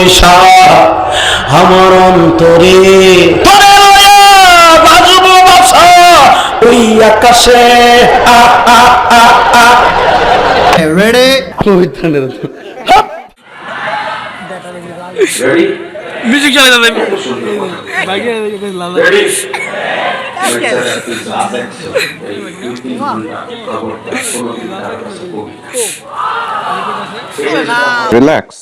বৈশা আমার অন্তরে তোরে লয়া বাজবো বাসা ওই আকাশে রেডি রেডি মিউজিক চালাই দাদা রেডি রিল্যাক্স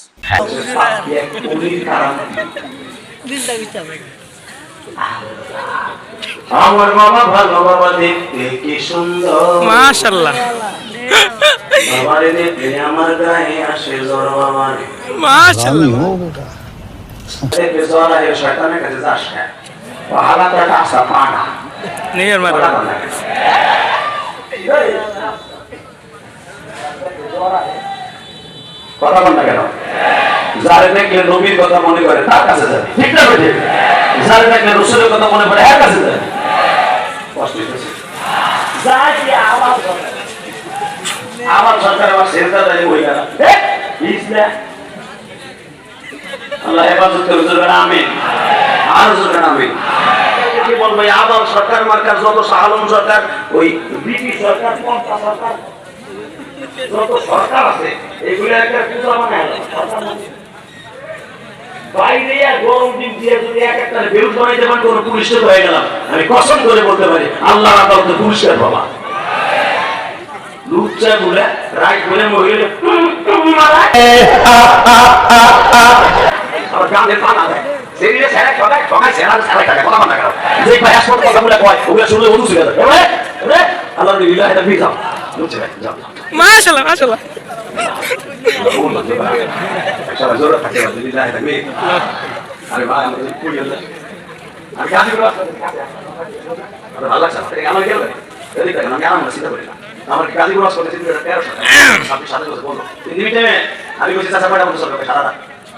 আমার বাবা ভালো বাবা দেখতে কি সুন্দর মাশাআল্লাহ বাবারে দেখলে আমার গায়ে আসে জ্বর বাবার মাশাআল্লাহ দেখলে জ্বর আহে শয়তানের কাছে যাস না হালাত একটা আসা পানা নেয়ার মার কথা বল না কেন যারে দেখলে নবীর কথা মনে করে তার কাছে যাবে ঠিক না বেটে যারে দেখলে রসুলের কথা মনে করে এর কাছে যাবে কষ্ট হচ্ছে যাই আমার সরকার আমার সেন্টার দাঁড়িয়ে বই গেল আল্লাহ হেফাজত করে জোর করে আমিন আর জোর করে আমিন কি বলবো আবার সরকার মার্কার যত শাহালম সরকার ওই ব্রিটিশ সরকার পন্থা সরকার যত সরকার আছে এগুলো একটা পূজা বানায় বাইরে গরম দিন দিয়ে যদি এক একটা বেরুজ বানাইতে পারেন কোনো পুলিশে হয়ে গেলাম আমি কসম করে বলতে পারি আল্লাহ আদালতে পুলিশের বাবা লুচ্চা বলে রাইট বলে মহিলা আমার গানে পানা দেয় সেদিকে ছেড়ে ঠকায় ঠকায় ছেড়ে ছেড়ে টাকা কথা বলা গেল যে ভাই আসল কথা বলে কয় ওগুলো শুনলে ওদু ছিল আল্লাহ নিবিলা এটা ফিরে যাও লুচ্চা ভাই যাও মাশাআল্লাহ মাশাআল্লাহ সবাই জোরে থাকে আলহামদুলিল্লাহ তাকবীর আরে ভাই আমাদের কুড়ি আল্লাহ আর কাজ করে আর আল্লাহ সাথে আমার গেল এদিকে আমি আরাম চিন্তা করি না আমার কাজী গুলো আসলে চিন্তা 13 সাথে 27 বছর বলতো তিন দিন টাইমে আমি কইছি চাচা কয়টা বছর সরকার সারা রাত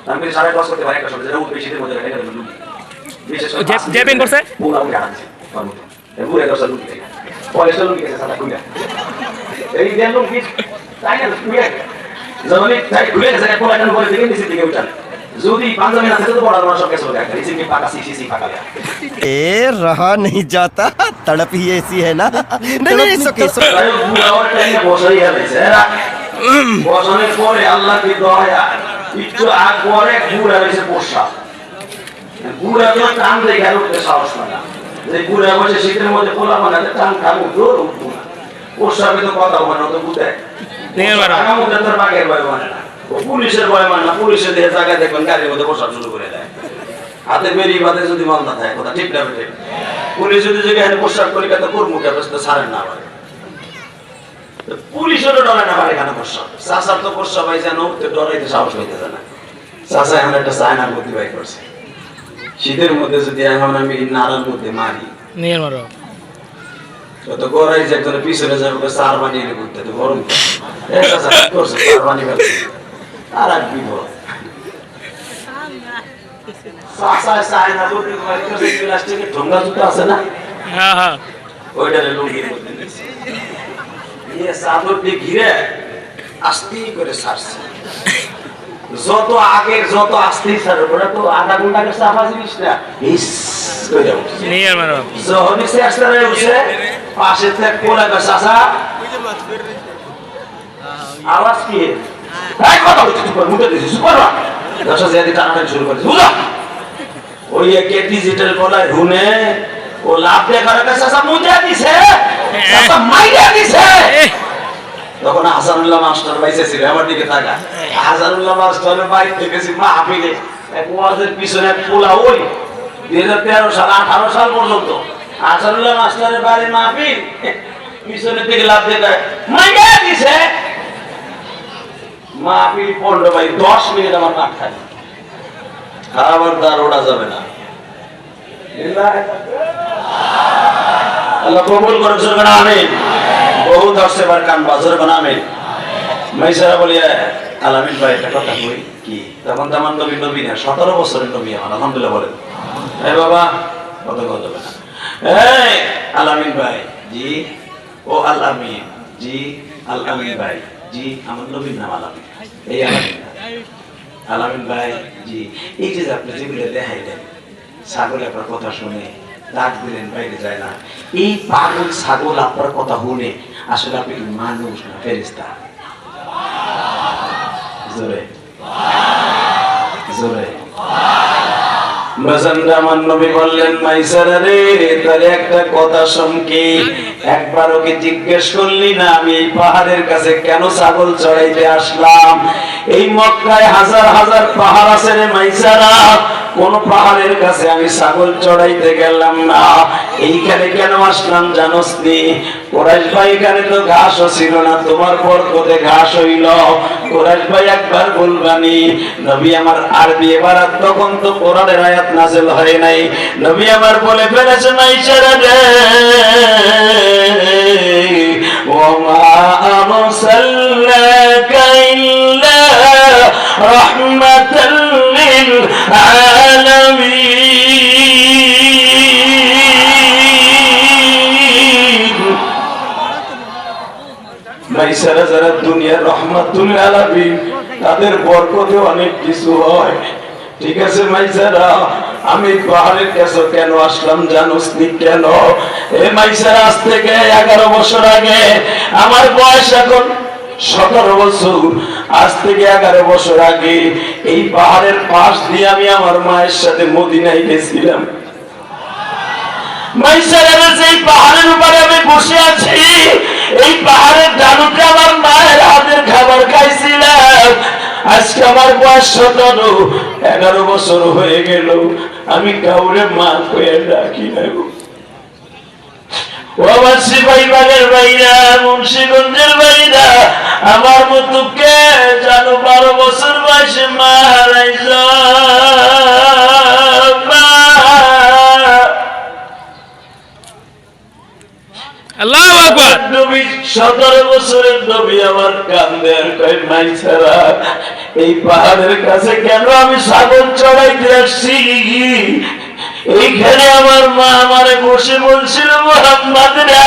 আমি কইছি সারা 10 করতে পারি একটা সময় যেটা উঠবে শীতের মধ্যে রেখে দেব বিশেষ জেপিং করছে পুরো উঠে আনছে পারবো পুরো 10 লুকি থেকে পয়সা লুকি গেছে সাদা কুইলা এই দেন লুকি তাই না কুইলা জমিনে তাই কুইলা গেছে কোন একটা করে দিকে নিচে দিকে উঠান যদি পাঞ্জাবি না থাকে তো বড় বড় সব কিছু দেখা ইসে কি পাকা সিসি পাকা ए रहा नहीं जाता तड़प ही ऐसी है ना नहीं नहीं सके বুড়াওয়ার টাইমে বসাই হয়েছে বসানোর পরে আল্লাহ কি দয়া একটু আগ পরে বুড়া হয়েছে পোষা বুড়া তো টান দিয়ে গেল উঠতে সাহস পায় না যে বুড়া বসে শীতের মধ্যে পোলা বানাতে টান খান উঠলো উঠবো না পোষাবে তো কথা বলে না তো বুঝে আগামুখে তোর বাঘের ভয় মানে না পুলিশের ভয় মানে না পুলিশের দিয়ে জায়গায় দেখবেন গাড়ির মধ্যে বসা শুরু করে দেয় হাতে বেরিয়ে বাদে যদি মালদা থাকে কথা ঠিক না বেটে পুলিশ যদি যেখানে পোশাক কলিকাতা কর্মুখে বসতে ছাড়েন না পারে পুলিশেরও ডরে না পারে এখানে পোশাক চাষার তো পোশাক ভাই যেন উঠতে ডরাইতে সাহস হইতে না চাষা এখন একটা চায়নার বুদ্ধি বাই করছে শীতের মধ্যে যদি এখন আমি নাড়ার মধ্যে মারি নেয়ার মারো কত গড়াই যে একজনের পিছনে যাবে ওকে সার বানিয়ে করতে তো গরম করছে সার বানিয়ে আর এক বিপদ যত আগের যত আস্তে ওটা তো আধা ঘন্টা চাপা জিনিস না যখন উঠছে পাশে আওয়াজ কি কথা মুখে দিচ্ছিস শুরু করেছে ওই একে ডিজিটাল কলায় হুনে ও লাভ দেখার কাছে মুজা দিছে মাইরা দিছে তখন হাসানুল্লাহ মাস্টার বাইসে ছিল আমার দিকে তাকা হাসানুল্লাহ মাস্টারের বাইক দেখেছি মাহফিলে এক ওয়াজের পিছনে এক পোলা ওই 2013 সাল 18 সাল পর্যন্ত হাসানুল্লাহ মাস্টারের বাড়ি মাহফিল পিছনে থেকে লাভ দেখায় মাইরা দিছে মাহফিল পড়লো ভাই 10 মিনিট আমার নাক খালি খারাপ ওটা যাবে না আল্লাহ কবুল করে জোরে বলেন আমিন বহু দর্শক বার কান বাজরে বলেন আমিন মাইসারা বলি আলামিন ভাই একটা কথা কই কি তখন তেমন নবী নবী না 17 বছরের নবী আমার আলহামদুলিল্লাহ বলেন এই বাবা কত কথা বলে এই আলামিন ভাই জি ও আলামিন জি আলামিন ভাই জি আমার নবীর নাম আলামিন এই আলামিন আলামিন ভাই জি, এই যে আপনি যেগুলো দেখাইলেন ছাগল আপনার কথা শুনে ডাক দিলেন বাইরে যায় না, এই পাগল ছাগল আপনার কথা শুনে আসলে আপনি কি মানুষ না ফেরেশতা? জোরে জোরে আমার নবী বললেন মাইসারা রে, তাহলে একটা কথা শোন, কি একবার ওকে জিজ্ঞেস করলি না আমি এই পাহাড়ের কাছে কেন ছাগল চড়াইতে আসলাম? এই মক্কায় হাজার হাজার পাহাড় আছে রে মাইসারা, কোন পাহাড়ের কাছে আমি ছাগল চড়াইতে গেলাম না। এইখানে কেন আসলাম জানোস নি? কোরাইশ ভাই এখানে তো ঘাসও ছিল না, তোমার বরকতে ঘাস হইল। কোরাইশ ভাই একবার বলবানি নবী আমার আরবি এবার, তখন তো কোরআনের আয়াত নাযিল হয় নাই। নবী আমার বলে ফেলেছে মাইশারা রে, ওমা আরসালনাকা ইল্লা রাহমাতাল লিল আলামিন। মাইশারা যারা দুনিয়ার রহমাতুল আলামিন, তাদের বরকতে অনেক কিছু হয়। ঠিক আছে মাইশারা, আমি পাহাড়ের কাছে কেন আসলাম জানোস নি? কেন? এই মাইশারা আজ থেকে 11 বছর আগে, আমার বয়স এখন 17 বছর, আজ থেকে 11 বছর আগে এই পাহাড়ের পাশ দিয়ে আমি আমার মায়ের সাথে মদিনায় গেছিলাম। মাইশারা যেই পাহাড়ের উপরে আমি বসে আছি, এই পাহাড়ের ডালুতে আমার মায়ের হাতের খাবার খাইছিলাম। আজকে আমার বয়স 17, 11 বছর হয়ে গেল, আমি কাউরে মা কয়ে ডাকি না গো। ও আমার সিপাহীবাগের ভাইরা, মুন্সিগঞ্জের ভাইরা, আমার মতো কে জানো 12 বছর বয়সে মা হারাইল? আল্লাহু আকবার। নবী 17 বছরের নবী আমার কান্দে আর কয় মাইশারা, এই পাহাড়ের কাছে কেন আমি ছাগল চড়াইতে আসছি? এইখানে আমার মা আমারে বসে বলছিল, মুহাম্মদ রে,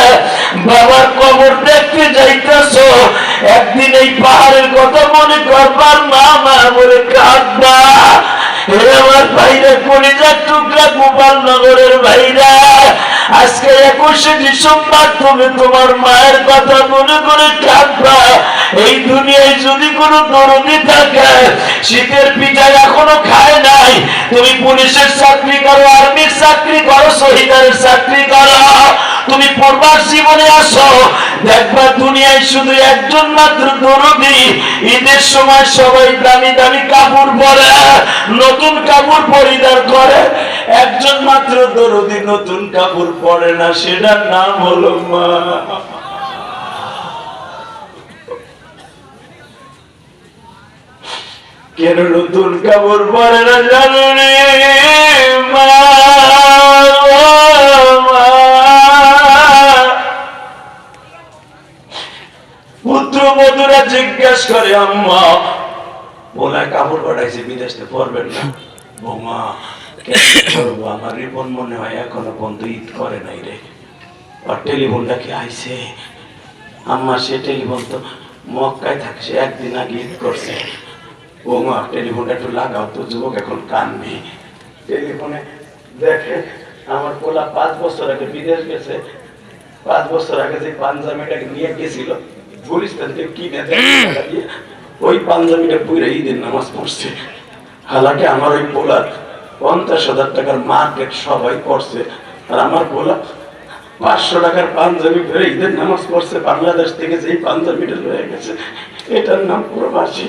বাবার কবর দেখতে যাইতেছো, একদিন এই পাহাড়ের কথা মনে করবার, মা মা বলে কাঁদবা। হে আমার ভাইরা, কলিজার টুকরা গোপালনগরের ভাইরা, আজকে 21শে ডিসেম্বর তুমি তোমার মায়ের কথা মনে করে কাঁদবা। এই দুনিয়ায় যদি কোনো দরদি থাকে, শীতের পিঠা এখনো খায় নাই, তুমি পুলিশের চাকরি করো, আর্মির চাকরি করো, শহীদের চাকরি করো, তুমি পূর্বার জীবনে আসো, দেখবা দুনিয়ায় শুধু একজন মাত্র দরদি। ঈদের সময় সবাই দামি দামি কাপড় পরে, নতুন কাপড় পরিধান করে, একজন মাত্র দরদি নতুন কাপড় পরে না, সেটার নাম হলো মা। কেন নতুন কাপড় পরে না জানো রে? মা, পুত্র বধূরা জিজ্ঞেস করে, আম্মা বলে কাপড় পাঠাইছে বিদেশে পরবেন না? বৌমা করবো, আমার রিপন মনে হয় এখনো পর্যন্ত ঈদ করে নাই রে। আর টেলিফোনটা কি আইছে? আম্মা সে টেলিফোন তো মক্কায় থাকে, সে একদিন আগে ঈদ করছে। বৌমা টেলিফোনটা একটু লাগাও তো, যুবক এখন কানবে। টেলিফোনে দেখে আমার পোলা 5 বছর আগে বিদেশ গেছে, 5 বছর আগে যে পাঞ্জাবিটাকে নিয়ে গেছিল গুলিস্তান থেকে কিনে দিয়ে, ওই পাঞ্জাবিটা পুরো ঈদের নামাজ পড়ছে। হালাকে আমার ওই পোলার 50,000 টাকার মার্কেট সবাই পড়ছে, আর আমার পোলা 500 টাকার পাঞ্জাবি পরে ঈদের নামাজ পড়ছে। বাংলাদেশ থেকে যেই পাঞ্জাবিটা রয়ে গেছে, এটার নাম প্রবাসী।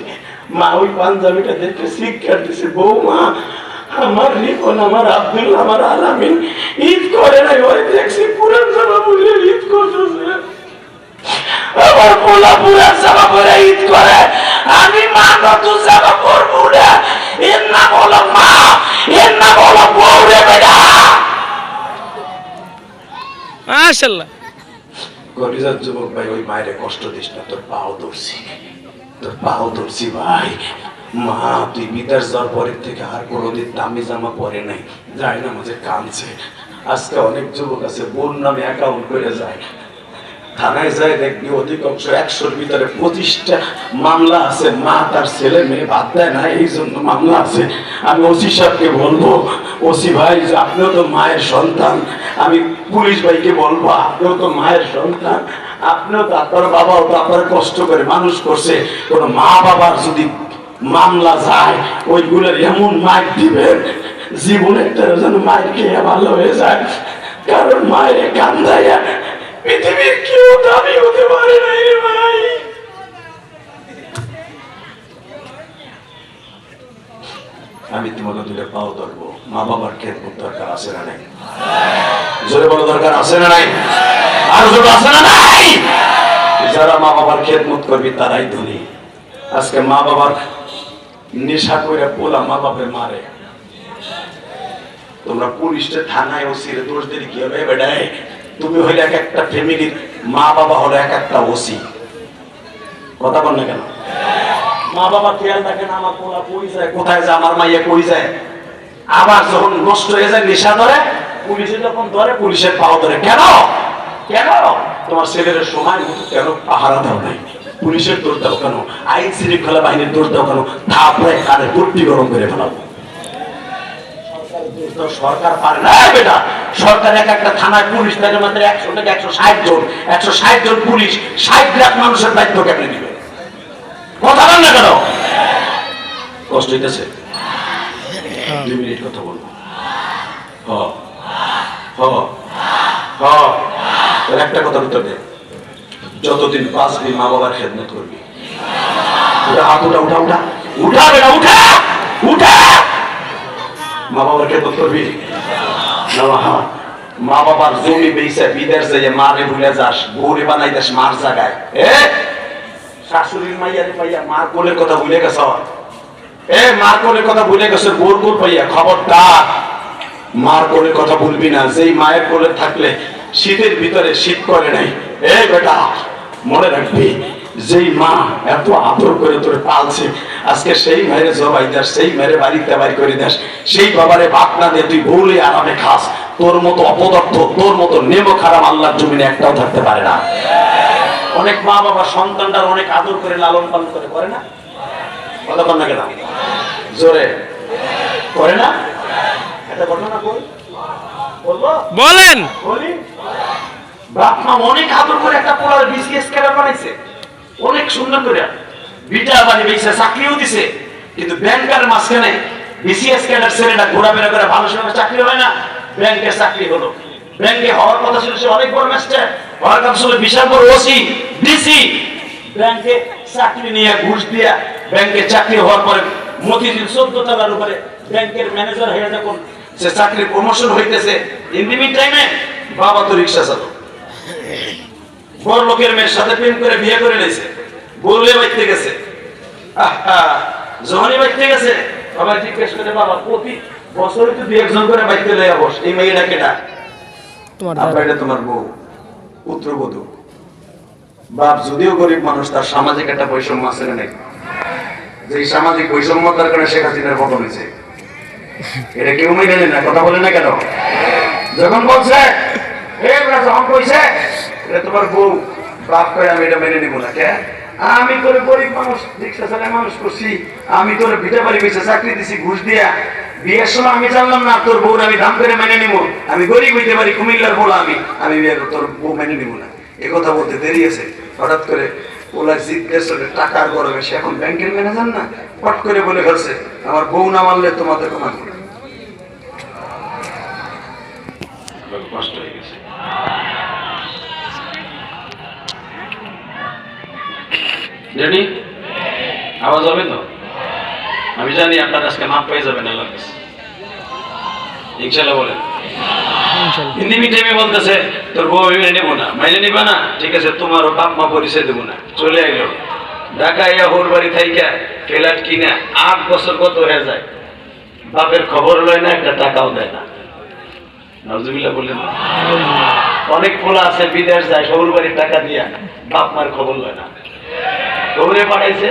মা ওই পাঞ্জাবিটা দেখে শিক্ষা দিছে, বৌমা আমার রিপন, আমার আব্দুল, আমার আলামিন ঈদ করে নাই, ওই দেখছি পুরান জামা পরে ঈদ করতেছে। আমার পোলা পুরান জামা পরে ঈদ করে, আমি মা নতুন জামা পরবো না। এর নাম হলো মা, এর নাম হলো বউ রে বেটা। মাশাআল্লাহ। গরিজার যুবক ভাই, ওই মায়ের কষ্ট দিস না, তোর পাও ধরছি, তোর পাও ধরছি ভাই। মা তুই বিদেশ যাওয়ার পরের থেকে আর কোনোদিন দামি জামা পরে নাই, যায় না মাঝে কাঁদছে। আজকে অনেক যুবক আছে বোন নামে অ্যাকাউন্ট করে যায়, থানায় যায় দেখবি অধিকাংশ 100-র ভিতরে 25টা মামলা আছে, মা তার ছেলে মেয়ে বাদ দেয় না, এই জন্য মামলা আছে। আমি ওসি সাহেবকে বলবো, ওসি ভাই যে আপনিও তো মায়ের সন্তান, আমি পুলিশ ভাইকে বলবো আপনিও তো মায়ের সন্তান, আপনিও তো আপনার বাবাও তো আপনার কষ্ট করে মানুষ করছে, কোন মা বাবার যদি মামলা যায় ওইগুলোর এমন মাইর দিবেন জীবনের যেন মায়ের খেয়ে ভালো হয়ে যায়। কারণ মায়ের কান্দাইয়া পৃথিবীর কেউ দাবি হতে পারে না রে ভাই। আমি তোমাকে দুটো পাও ধরবো, মা বাবার খেদমত দরকার আছে না নাই? জোরে বলো দরকার আছে না নাই? আর জোরে আছে না নাই? যারা মা বাবার খেদমত করবি তারাই ধনী। আজকে মা বাবার নেশা করে পোলা মা বাপের মারে, তোমরা পুলিশে থানায় ওসিরে দোষ দিলে কি হবে বেটায়? তুমি হইলে এক একটা ফ্যামিলির মা বাবা হলো এক একটা ওসি। কথা বল না কেন? মা বাবা খেয়াল রাখেন আমার পোলা কই যায়, কোথায় যায়, আমার মাইয়া কই যায়। আবার যখন নষ্ট হয়ে যায় নেশা ধরে, পুলিশে যখন ধরে পুলিশের পাও ধরে। কেন? কেন তোমার ছেলের সময় মতো কেন পাহারা দাও নাই? পুলিশের দোষ দাও কেন? আইন শৃঙ্খলা বাহিনীর দোষ দাও কেন? থাপড়ে কানে পট্টি গরম করে ফেলাবো। সরকার পারে না বেটা। সরকার এক একটা থানায় পুলিশ থাকে মাত্র 100 থেকে 160 জন, 160 জন পুলিশ 60 লাখ মানুষের দায়িত্ব কেমনে নিবে? কথা বল না কেন? কষ্ট হইতেছে? 2 মিনিট কথা বলবো। একটা কথার উত্তর দে। যতদিন বাঁচবি মা বাবার খেদমত করবি। হাত উঠা উঠা উঠা উঠা বেটা উঠা উঠা। মা বাবার খেদমত করবি না? মা বাবার জমি বেইছে বিদেশ যাইয়ে মারে ভুলে যাস, বউরে বানাই দাস মার জায়গায়। শাশুড়ির মাইয়ারে পাইয়া মার কোলের কথা ভুলে গেছ। মার কোলের কথা ভুলে গেছে, বোর কোল পাইয়া খবরদার মার কোলের কথা ভুলবি না। যেই মায়ের কোলে থাকলে শীতের ভিতরে শীত করে নাই। বেটা মনে রাখবি, যেই মা এত আদর করে তোরে পালছে, আজকে সেই মেরে জবাই দাস, সেই মেরে বাড়িতে বাড়ি করে দাস, সেই বাবারে ভাত না দিয়ে তুই বউলে আরামে খাস। তোর মতো অপদার্থ, তোর মতো নেমো খারাপ আল্লাহর জমিনে একটাও থাকতে পারে না। অনেক মা বাবা সন্তানটার অনেক আদর করে লালন পালন করে না? কথা বল না কেন? জোরে করে না? একটা ঘটনা বলবো? বলেন। বলি, বাপ মা অনেক আদর করে একটা পোলার বিসিএস ক্যাডার বানাইছে, অনেক সুন্দর করে বিটা বাড়ি বেঁচে চাকরিও দিছে। কিন্তু ব্যাংকের মাঝখানে বিসিএস ক্যাডার ছেলেটা ঘোরাফেরা করে ভালো সময় চাকরি হয় না, ব্যাংকে চাকরি হলো। ব্যাংকে হওয়ার কথা ছিল সে অনেক বড় ম্যাস্টার, হওয়ার কথা ছিল বিশাল বড় ওসি ডিসি। ব্যাংকে চাকরি নিয়ে ঘুষ দিয়া ব্যাংকে চাকরি হওয়ার পরে মতিঝিল 14 তলার উপরে ব্যাংকের ম্যানেজার হয়ে যখন সে চাকরি প্রমোশন হইতেছে, ইন দি মিন টাইমে বাবা তো রিক্সা চালক, বড় লোকের মেয়ের সাথে প্রেম করে বিয়ে করে নিয়েছে, বললে বাইতে গেছে। যখনই বাইতে গেছে বাবা জিজ্ঞেস করে, বাবা প্রতি বছরে তো 2-1 করে বাইতে লইয়া বস, এই মেয়েটা কেটা? এটা তোমার বউ, পুত্রবধূ। বাপ যদিও গরিব মানুষ, তার সামাজিক একটা বৈষম্য আছে না নাই? যে সামাজিক বৈষম্যতার কারণে শেখ হাসিনার পতন হয়েছে, এটা কেউ মেনে নেয় না। কথা বলে না কেন? যখন বলছে যখন কইছে এটা তোমার বউ, বাপ কয় আমি এটা মেনে নিব না। কে? আমি তোরে গরিব মানুষ রিক্সা চালায় মানুষ করছি, আমি তোর ভিটে বাড়ি বেঁচে চাকরি দিছি ঘুষ দিয়া, বিয়ের সময় আমি জানলাম না তোর বউর আমি দাম করে মেনে নিব, আমি গরিব হইতে পারি, কুমিল্লার বলা আমি তোর বউ মেনে নিব না। এ কথা বলতে দেরি আছে, হঠাৎ করে ওলা জিজ্ঞেস করে টাকার গরমে সে এখন ব্যাংকের ম্যানেজার না, পট করে বলে ফেলছে আমার বউ না মানলে তোমাদের মানবে। কষ্ট হয়ে গেছে। জানি আওয়াজ হবে তো? আমি জানি আপনার আজকে মাপ পেয়ে যাবেন আল্লাহর কাছে ইনশাআল্লাহ। বলেন হিন্দি মিডিয়ামে বলতেছে তোর বউ মেনে নেবো না, মেনে নিবা না, ঠিক আছে তোমারও বাপ মা পরিচয় দেবো না। চলে আইলো ঢাকা ইয়া হোর বাড়ি থাইকা ফ্ল্যাট কিনা 8 বছর কত হয়ে যায়, বাপের খবর লয় না, একটা টাকাও দেয় না। নাউজুবিল্লাহ বললেন। অনেক পোলা আছে বিদেশ যায় শহুর বাড়ির টাকা দিয়া, বাপ মার খবর লয় না। খবরে পাঠাইছে,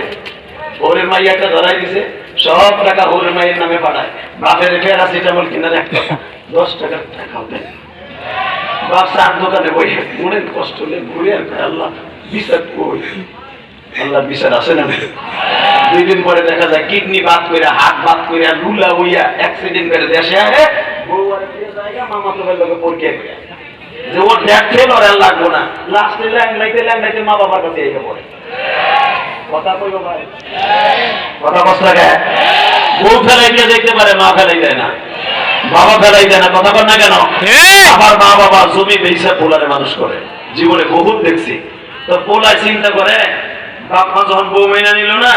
ওরের মাইয়াটা ধরাই দিছে, সব টাকা ওরের মাইয়ের নামে পাঠায়, বাপের প্যারাসিটামল কিনার 1 টাকা 10 টাকার টাকাও দেয়। বাপ চার দোকানে বই মনের কষ্ট হলে ঘুরে আর আল্লাহ বিচার কই, আল্লাহ বিচার আসে না। 2 দিন পরে দেখা যায় কিডনি বাদ করে, হাত বাদ করে, লুলা হইয়া অ্যাক্সিডেন্ট করে দেশে আহে, বউ আর দিয়ে জায়গা মামা তো লোকে পরীক্ষা করে যে ওর ড্যাড ফেল আর লাগবো না, লাস্টে ল্যাংলাইতে মা বাবার কাছে এসে পড়ে। কথা কইব ভাই, কথা কষ্ট লাগে। বউ ফেলাই দিয়ে দেখতে পারে, মা ফেলাই দেয় না, বাবা ফেলাই দেয় না। কথা বল না কেন? আবার মা বাবা জমি বেচে পোলারে মানুষ করে, জীবনে বহুত দেখছি। তো পোলায় চিন্তা করে বাপ মা যখন বউ মেনে নিল না,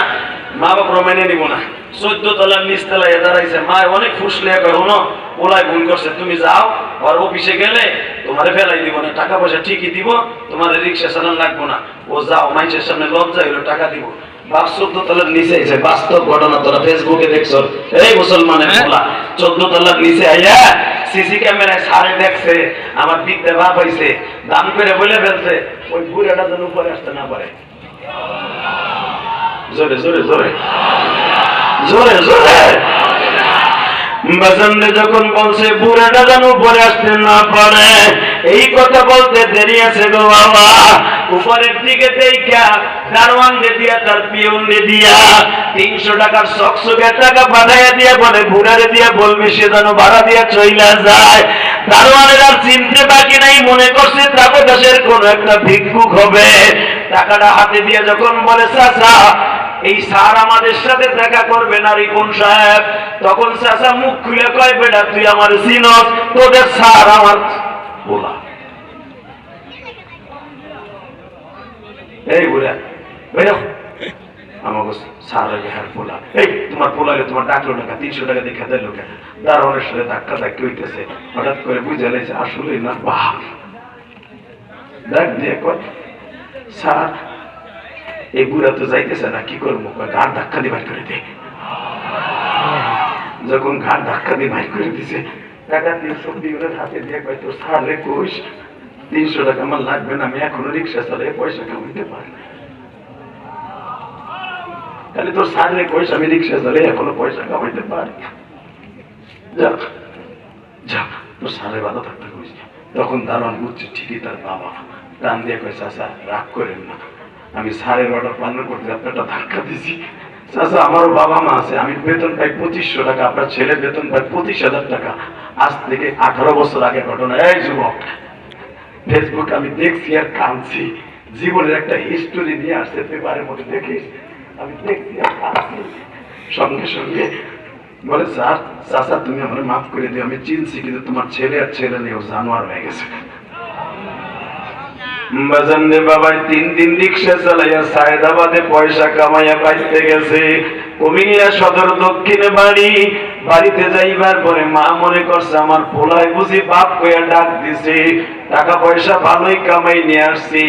মা বাবা মেনে নিব না। 14 তলার নিচ তলায় দাঁড়াইছে, মা অনেক ফুসলে কয় হনো পোলায় ভুল করছে, তুমি যাও আর অফিসে গেলে তোমারে ফেলাই দিব না, টাকা পয়সা ঠিকই দিব, তোমার রিক্সা চালান লাগবো না, ও যাও মানুষের সামনে লজ্জা হইলো টাকা দিব। বাপ 14 তলার নিচে আইছে, বাস্তব ঘটনা, তোরা ফেসবুকে দেখছ। এই মুসলমানের পোলা 14 তলার নিচে আইয়া সিসি ক্যামেরায় সারে দেখছে আমার বিদ্যা বাপ হইছে, দাম করে বলে ফেলছে ওই বুড়াটা যেন উপরে আসতে না পারে। জোরে জোরে জোরে জোরে জোরে বাজানরে যখন বলছে বুড়াটা যেন উপরে আসতে না পারে, এই কথা বলতে দেরি আছে গো বাবা। উপরের দিকে দেখা দারোয়ান দিয়া তার পিয়ন দিয়া 300 টাকার সকসকের টাকা পাঠাইয়া দিয়া বলে বুড়ারে দিয়া বলবে সে যেন ভাড়া দিয়া চইলা যায়। দারোয়ানের আর চিনতে বাকি নাই, মনে করছে ত্রাকদাসের কোন একটা ভিক্ষুক হবে। টাকাটা হাতে দিয়ে যখন বলে চাচা এই স্যার আমাদের সাথে দেখা করবে না রিপন সাহেব, তখন চাচা মুখ খুলে কয় বেটা তুই আমার চিনস, তোদের স্যার আমার পোলা। এই বুড়া বেরো, আমাকে স্যার হার পোলা। এই তোমার পোলালে তোমার ডাকলো টাকা 300 টাকা দেখা দিল কেন? দারোয়ানের সাথে ধাক্কা ধাক্কি হইতেছে, হঠাৎ করে বুঝে লাইছে আসলে না বাহ। ডাক দিয়ে কয় স্যার এই বুড়া তো যাইতেছে না, কি করবো? ঘাড় ধাক্কা দিয়ে বাইর করে দে। যখন ঘাড় ধাক্কা দিয়ে বাইর করে দিছে, টাকা 300 দিয়ে হাতে দিয়ে কয় তোর স্যার রে কোষ 300 টাকা আমার লাগবে না, আমি এখনো রিক্সা চালাই পয়সা কামাইতে পারি, তাহলে তোর স্যার রে কোষ আমি রিক্সা চালাই এখনো পয়সা কামাইতে পারি, যা যা তোর স্যারে বাধা থাকতে কইস। তখন দারোয়ান বুঝছে ঠিকই তার বাবা, টান দিয়ে কয় চাচা রাগ করেন না, আমি স্যারের অর্ডার পালন করতে আপনারটা ধাক্কা দিছি। চাচা আমারও বাবা মা আছে, আমি বেতন পাই 2500 টাকা, আপনার ছেলে বেতন পাই 25,000 টাকা। আজ থেকে 18 বছর আগের ঘটনা। এই যুবক, ফেসবুক আমি দেখছি আর কাঁদছি, জীবনের একটা হিস্টোরি নিয়ে আসছে পেপারের মধ্যে দেখিস, আমি দেখছি আর কাঁদছি। সঙ্গে সঙ্গে বলে স্যার চাচা তুমি আমার মাফ করে দিও, আমি চিনছি কিন্তু তোমার ছেলে আর ছেলে নেই, ও জানোয়ার হয়ে গেছে। বাজানরে বাবাই 3 দিন রিক্সা চালাইয়া সায়দাবাদে পয়সা কামাইয়া পাইতে গেছে। কুমিল্লা সদর দক্ষিণে বাড়ি, বাড়িতে যাইবার পরে মা মনে করছে আমার পোলাই বুঝি বাপ কইয়া ডাক দিছে, টাকা পয়সা ভালোই কামাই নিয়ে আসছি।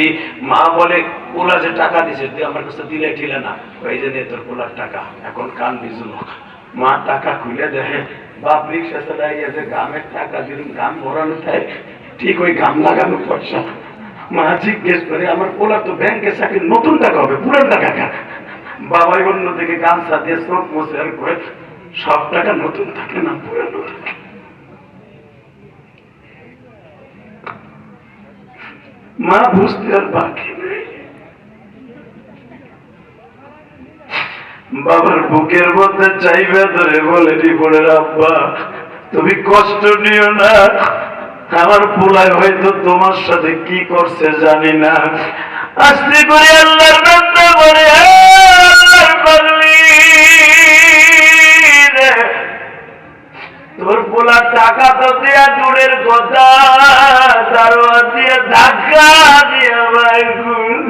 মা বলে পোলা যে টাকা দিছে তুই আমার কাছে দিলে ঠিলে না, ওই যে নে তোর পোলার টাকা, এখন কান বিজুল। মা টাকা খুলে দেখে বাপ রিক্সা চালাইয়া যে গামের টাকা দিলেন, গাম ভরানো থাকে ঠিক ওই গাম লাগানো পয়সা। মা জিজ্ঞেস করে আমার পোলার তো ব্যাংকে চাকরি, নতুন টাকা হবে পুরান টাকা কেন? বাবাই অন্য থেকে গামছা দিয়ে চোখ মুছে আর কয়ে সব টাকা নতুন থাকে না পুরানো থাকে। মা বুঝতে আর বাকি নেই। বাবার বুকের মধ্যে চাইবে ধরে বলে রিপনের আব্বা তুমি কষ্ট নিও না, আমার পোলায় হয়তো তোমার সাথে কি করছে জানি না। আস্তে করে আল্লাহর বান্দা বলে আল্লাহর পাগলি রে, তোর পোলার টাকা তো দেয়া দূরের কথা, দারোয়ান দিয়ে ধাক্কা দিয়ে বাইর করে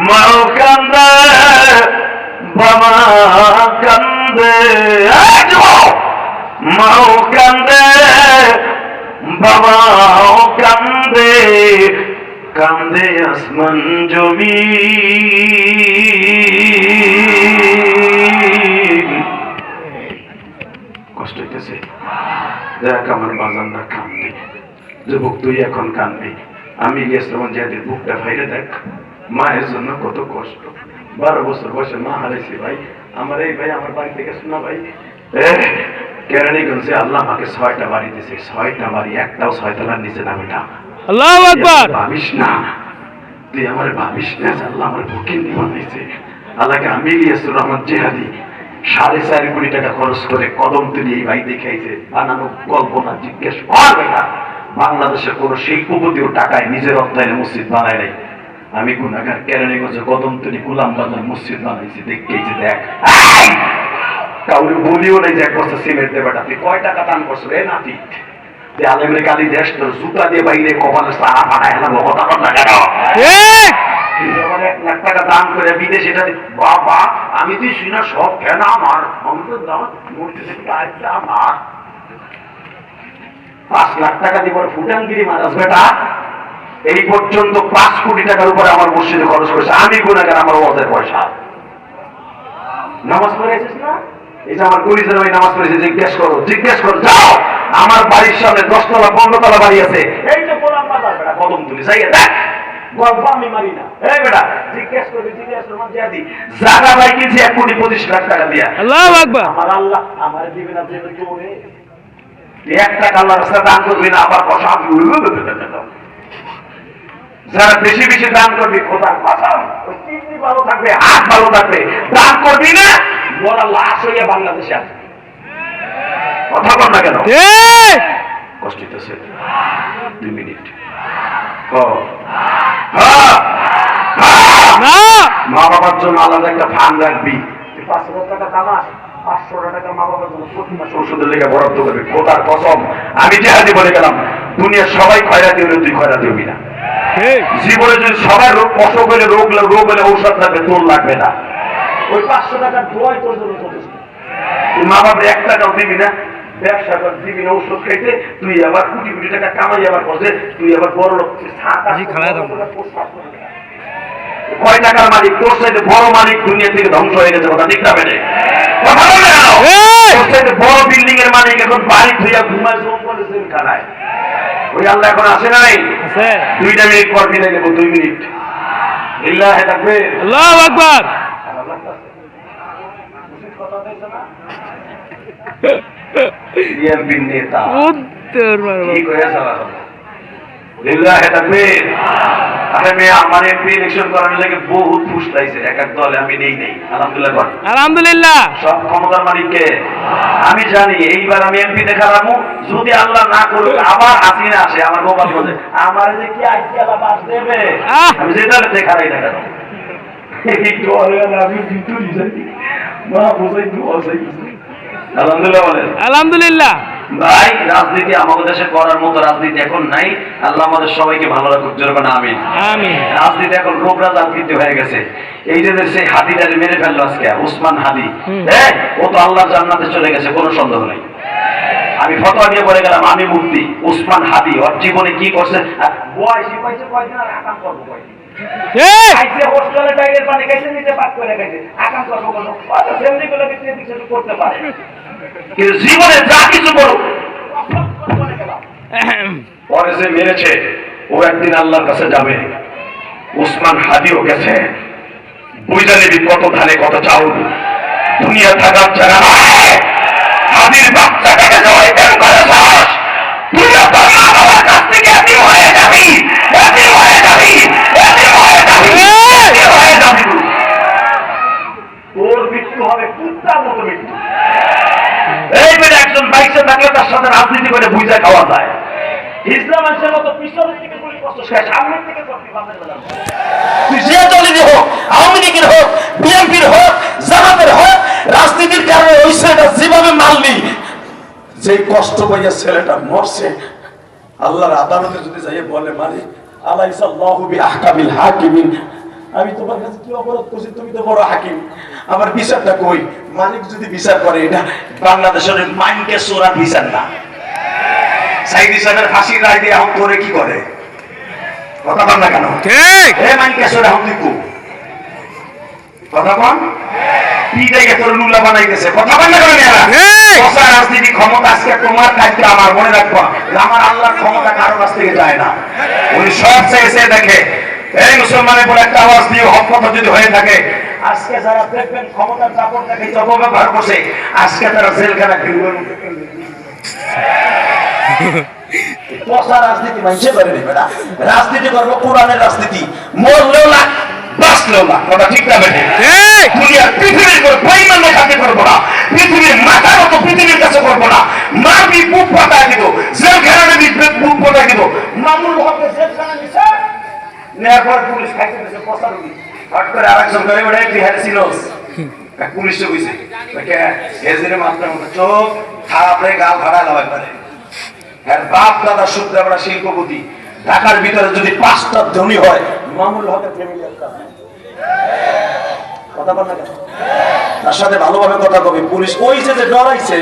মাও কান্দে বাবা কান্দে, মাও কান্দে বাবাও কান্দে, কান্দে আসমান জমি। কষ্ট হইতেছে, দেখ আমার বাজানরা কান্দে। যুবক তুই এখন কান্দবি, আমি গেছিলাম যাদের বুকটা ফাইরে দেখ, মায়ের জন্য কত কষ্ট। 12 বছর বয়সে মা হারাইছি ভাই। আমার এই ভাই আমার বাড়ি থেকে শোনা ভাই, কেরানীগঞ্জে আল্লাহ আমাকে 6টা বাড়ি দিয়েছে, 6টা বাড়ি, একটাও 6 তলার নিচে নামে না। আল্লাহু আকবার। ভাবিস না, তুই আমার ভাবিস না, আল্লাহ আমার বুকিং বানাইছে। আল্লাহকে আমি ইলিয়াসুর রহমান জিহাদি 4.5 কোটি টাকা খরচ করে কদমতলী এই ভাই দেখাইছে, বানানো কল্পনা জিজ্ঞেস করবে না। বাংলাদেশের কোন শিল্পপতিও টাকায় নিজের অর্থায়নে মসজিদ বানায় নাই। আমি গুনাহগার, কেরানীগঞ্জে কদমতলী গোলাম বাজার মসজিদ বানাইছি, দেখেইছে। দেখ কাউরে বলিও নাই যে 1 বস্তা সিমেন্ট দেবেটা, তুই কয় টাকা দান করছো রে নাতি? যে আলেমরে গালি দেশ তোর জুতা দিয়ে বাইরে কপালে সারা পাঠায় হেলাম, কথা বল না কেন? আমার 1 লাখ টাকা দান করে বিদেশে এটা বাবা, আমি তুই শুনা সব কেন আমার, আমি তো দাম মরতেছে আমার 5 লাখ টাকা দিয়ে বড় ফুটানগিরি মারাস বেটা। এই পর্যন্ত 5 কোটি টাকার উপরে আমার মসজিদে খরচ করেছে। আমি গুনাহগার, আমার ওয়াজের পয়সা। নামাজ পড়েছিস না? এই যে আমার গুলিজের ভাই নামাজ পড়েছে, জিজ্ঞেস করো যাও। আমার বাড়ির সামনে 10 তলা 15 তলা বাড়ি আছে, এই তো গোলাম বাজার বেটা, কদমতলী যাই দেখ, গল্প আমি মারি না। এই বেটা জিজ্ঞেস করবি, জিয়াদি জায়গা ভাই কিনছি 1 কোটি 25 লাখ টাকা দিয়া। আল্লাহু আকবার। আমার আল্লাহ আমার দিবে না, দেবে তোরে। 1 টাকা আল্লাহর রাস্তায় দান করবি না, আবার কথা যারা বেশি বেশি দান করবি, খোদার কসম ওই কিডনি ভালো থাকবে, হাত ভালো থাকবে, দান করবি না বড় লাশ হইয়া বাংলাদেশে আসবে। কথা বল না কেন? কষ্ট হইতেছে, 2 মিনিট। মা বাবার জন্য আলাদা একটা ফান্ড রাখবি। 500 টাকা কামাস, 500 টাকা মা বাবার জন্য প্রতি মাসে ওষুধের লেগে বরাদ্দ করবি। খোদার কসম আমি জিহাদি বলে গেলাম, দুনিয়ার সবাই খয়রাতি হলে তুই খয়রাতি হবি না। জীবনে যদি সবার অসুখ হলে রোগ হলে ঔষধ লাগবে, তোর লাগবে না। ওই 500 টাকার দোয়াই তোর জন্য যথেষ্ট। তুই মা বাবার 1 টাকাও দিবি না, ব্যবসা করে দিবি না ওষুধ খাইতে, তুই আবার কোটি কোটি টাকা কামাই আবার বসে, তুই আবার বড় লোক। কয় টাকার মালিক? তোর সাথে বড় মালিক দুনিয়া থেকে ধ্বংস হয়ে গেছে, কথা ঠিক না বেড়ে? কথা বলে না, তোর সাথে বড় বিল্ডিং এর মালিক এখন বাড়ি ধুইয়া ঘুমায় জঙ্গলে জেলখানায়। ওই আল্লাহ এখন আসে না নাই? 2 মিনিট পর বিদায় দেবো, 2 মিনিট। লিল্লাহি তাকবীর, আল্লাহু আকবার। বিএনপির নেতা উত্তর মারবা। ঠিক হয়ে যাওয়া হবে। লিল্লাহি তাকবীর। আরে মেয়ে আমার এমপি ইলেকশন করার লাগে বহুত ফুসলাইছে, এক এক দলে আমি নেই। আলহামদুলিল্লাহ বল। আলহামদুলিল্লাহ। সব ক্ষমতার মালিককে আমি জানি। এইবার আমি এমপি দেখালাম, যদি আল্লাহ না করুক আবার হাসিনা আসে, আমার গোপাল বলে আমার যে কি আজকালা বাস দেবে, আমি যেটা দেখালাই না কেন। একটু আমি ভিতরে যাই, মা বোঝাই দোয়াই। আলহামদুলিল্লাহ বলেন। আলহামদুলিল্লাহ। ভাই রাজনীতি আমাদের দেশে করার মতো রাজনীতি এখন নাই। আল্লাহ আমাদের সবাইকে ভালো রাখুক, জোরে বলেন আমিন। আমিন। রাজনীতি এখন রোগরা রাজনীতি হয়ে গেছে। এই যে সেই হাদিটারে মেরে ফেললো আজকে, উসমান হাদি, ও তো আল্লাহর জান্নাতে চলে গেছে, কোনো সন্দেহ নেই। আমি ফতোয়া দিয়ে বলে গেলাম, আমি মুফতি। উসমান হাদি ওর জীবনে কি করছে, বয়সী পাইছে কয়দিন, আর আকাম করবো কয়দিন। হোস্টেলে টাইলের পানি খাইছে, নিচে পাক করে খাইছে, আকাম করবো কোনো করতে পারে। কিন্তু জীবনে যা কিছু করুক, পরে যে মেরেছে ও একদিন আল্লাহর কাছে যাবে। উসমান হাদিও গেছে, বুঝা নিবি কত ধানে কত চাউল। দুনিয়া থাকার জায়গা নয়, হাদির বাচ্চাটাকে জবাই কেন করে সাহস? তুই তোর মা বাবার কাছ থেকে এতিম হয়ে যাবি, এতিম হয়ে যাবি, এতিম হয়ে যাবি, এতিম হয়ে যাবি। তোর মৃত্যু হবে কুত্তার মতো মৃত্যু। এই বেটা একজন বাইসে থাকলে তার সাথে রাজনীতি করে বুঝা খাওয়া যায়। ইসলাম আছে মতো পিছনের থেকে গুলি কষ্ট খায়, সামনের থেকে তুই যে দলেরই হোক, আওয়ামী লীগের হোক, বিএনপির হোক, জামাতের হোক, রাজনীতির কারণে ওই ছেলেটা যেভাবে মারলি, যে কষ্ট পাইয়া ছেলেটা মরছে, আল্লাহর আদালতে যদি যাইয়ে বলে মালিক আলাইসাল্লাহু বিআহকামিল হাকিমিন, আমি তোমার কাছে কি অপরাধ করছি, তুমি তো বড় হাকিম, আমার বিচারটা কই? মালিক যদি বিচার করে, এটা বাংলাদেশের মাইনকে চোরা বিচার না। সাইদি সাহেবের ফাঁসির রায় দিয়ে এখন করে কি করে? কথা বল না কেন? ঠিক। এ মাইনকে চোরা এখন দিকু কথা বল। পিটাইয়ে তোর লুলা বানাইতেছে, কথা বল না কেন? কথা রাজনীতি ক্ষমতা আজকে তোমার কাছে, আমার মনে রাখবো, আমার আল্লাহর ক্ষমতা কারো কাছ থেকে যায় না। উনি সব চেয়ে দেখে। এই মুসলমানের পর একটা আওয়াজ দিয়ে হক কথা যদি হয়ে থাকে, আজকে যারা দেখবেন ক্ষমতার দাপটটাকে অপব্যবহার করছে, আজকে তারা জেলখানা ঘিরবেন। পচা রাজনীতি মানছে করে নেবে না, রাজনীতি করবো কোরআনের রাজনীতি, মরলেও না বাঁচলেও না, কথা ঠিক না বেঠে? দুনিয়ার পৃথিবীর কোনো বেঈমানের কাছে করবো না, পৃথিবীর মাথার মতো পৃথিবীর কাছে করবো না। মারবি বুক পাতায় দিব, জেলখানা দিবি বুক পাতায় দিব। মামুল হককে জেলখানা নিছে, নেওয়ার পর পুলিশ খাইতে দিয়েছে পচা রুগী। হট করে আরেকজন করে ওটা কি হ্যারসিনোস পুলিশ তো কইছে এজেরে মাত্রা মতো চোখ থাপড়ে গাল ভাড়া লাগাই পারে। আর বাপ দাদা সূত্রে আমরা শিল্পপতি, ঢাকার ভিতরে যদি 5টা ধনী হয় মামুল হকের ফ্যামিলি একটা কথা বল না কেন? তার সাথে ভালোভাবে কথা কবি। পুলিশ ওই যে ডরাইছে,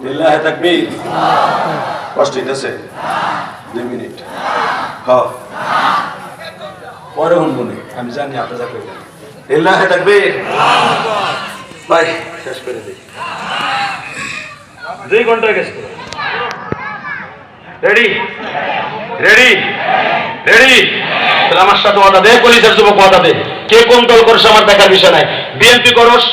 লিল্লাহি তাকবীর। কষ্ট হইতেছে 2 মিনিট হ্যাঁ পরে শুনবনি, আমি জানি আপনি যা কইবেন। লিল্লাহি তাকবীর। ভাই শেষ করে দিই, 2 ঘন্টা গেছে। Ready ready ready? তাহলে আমার সাথে ওয়াদা দে, পুলিশের যুবক ওয়াদা দে। কে কোন দল করছে আমার দেখার বিষয় নাই। বিএনপি করস,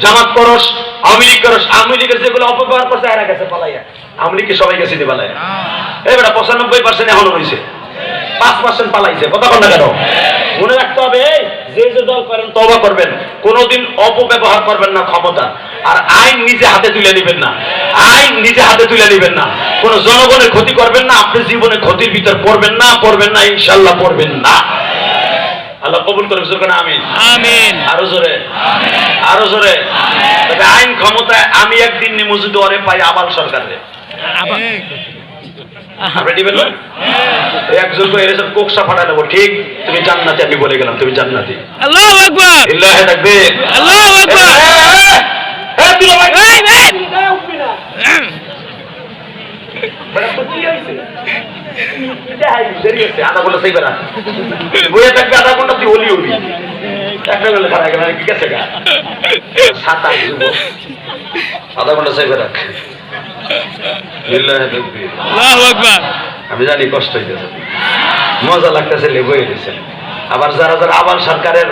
জামাত করস, আওয়ামী লীগ করস। আওয়ামী লীগের যেগুলো অপব্যবহার করছে এরা গেছে পালাইয়া, আওয়ামী লীগকে সবাই গেছে পালাইয়া। এই বেটা 95% এখনো রয়েছে, 5% পালাইছে। কথা বল না কেন? মনে রাখতে হবে, যে যে দল করেন তওবা করবেন, কোনোদিন অপব্যবহার করবেন না ক্ষমতা। আর আইন নিজে হাতে তুলে নেবেন না, আইন নিজে হাতে তুলে নেবেন না। কোন জনগণের ক্ষতি করবেন না, আপনি জীবনে ক্ষতির ভিতর পড়বেন না, ইনশাআল্লাহ পড়বেন না। আল্লাহ কবুল করে বলুন আমিন। আমিন। আরো জোরে আরো জোরে। তবে আইন ক্ষমতায় আমি একদিন নিমুজিদ ওরে পাই আবাল সরকারে। আপনি দিবেন না? একজন কো এরকম কোকসা ফাটা দেবো, ঠিক তুমি জান্নাতি, আমি বলে গেলাম তুমি জান্নাতি। আল্লাহু আকবার। লিল্লাহি তাকবীর। আল্লাহু আকবার। এই তুই ভাই এই এই উঠবি না। বড় খুশি হইছে। এটা হাই দেরি হচ্ছে, আধা ঘন্টা সেই বেলা বইয়ে থাকবে, আধা ঘন্টা তুই ওলি উঠবি। একটা বেলা খারাপ গেল কি গেছে গা 7-8 যুবক আধা ঘন্টা সেই বেলা। লিল্লাহি তাকবীর। আল্লাহু আকবার। আমি জানি কষ্ট হইতেছে, মজা লাগতেছে, লেগে গেছে। আবার যারা যারা আবার সরকারের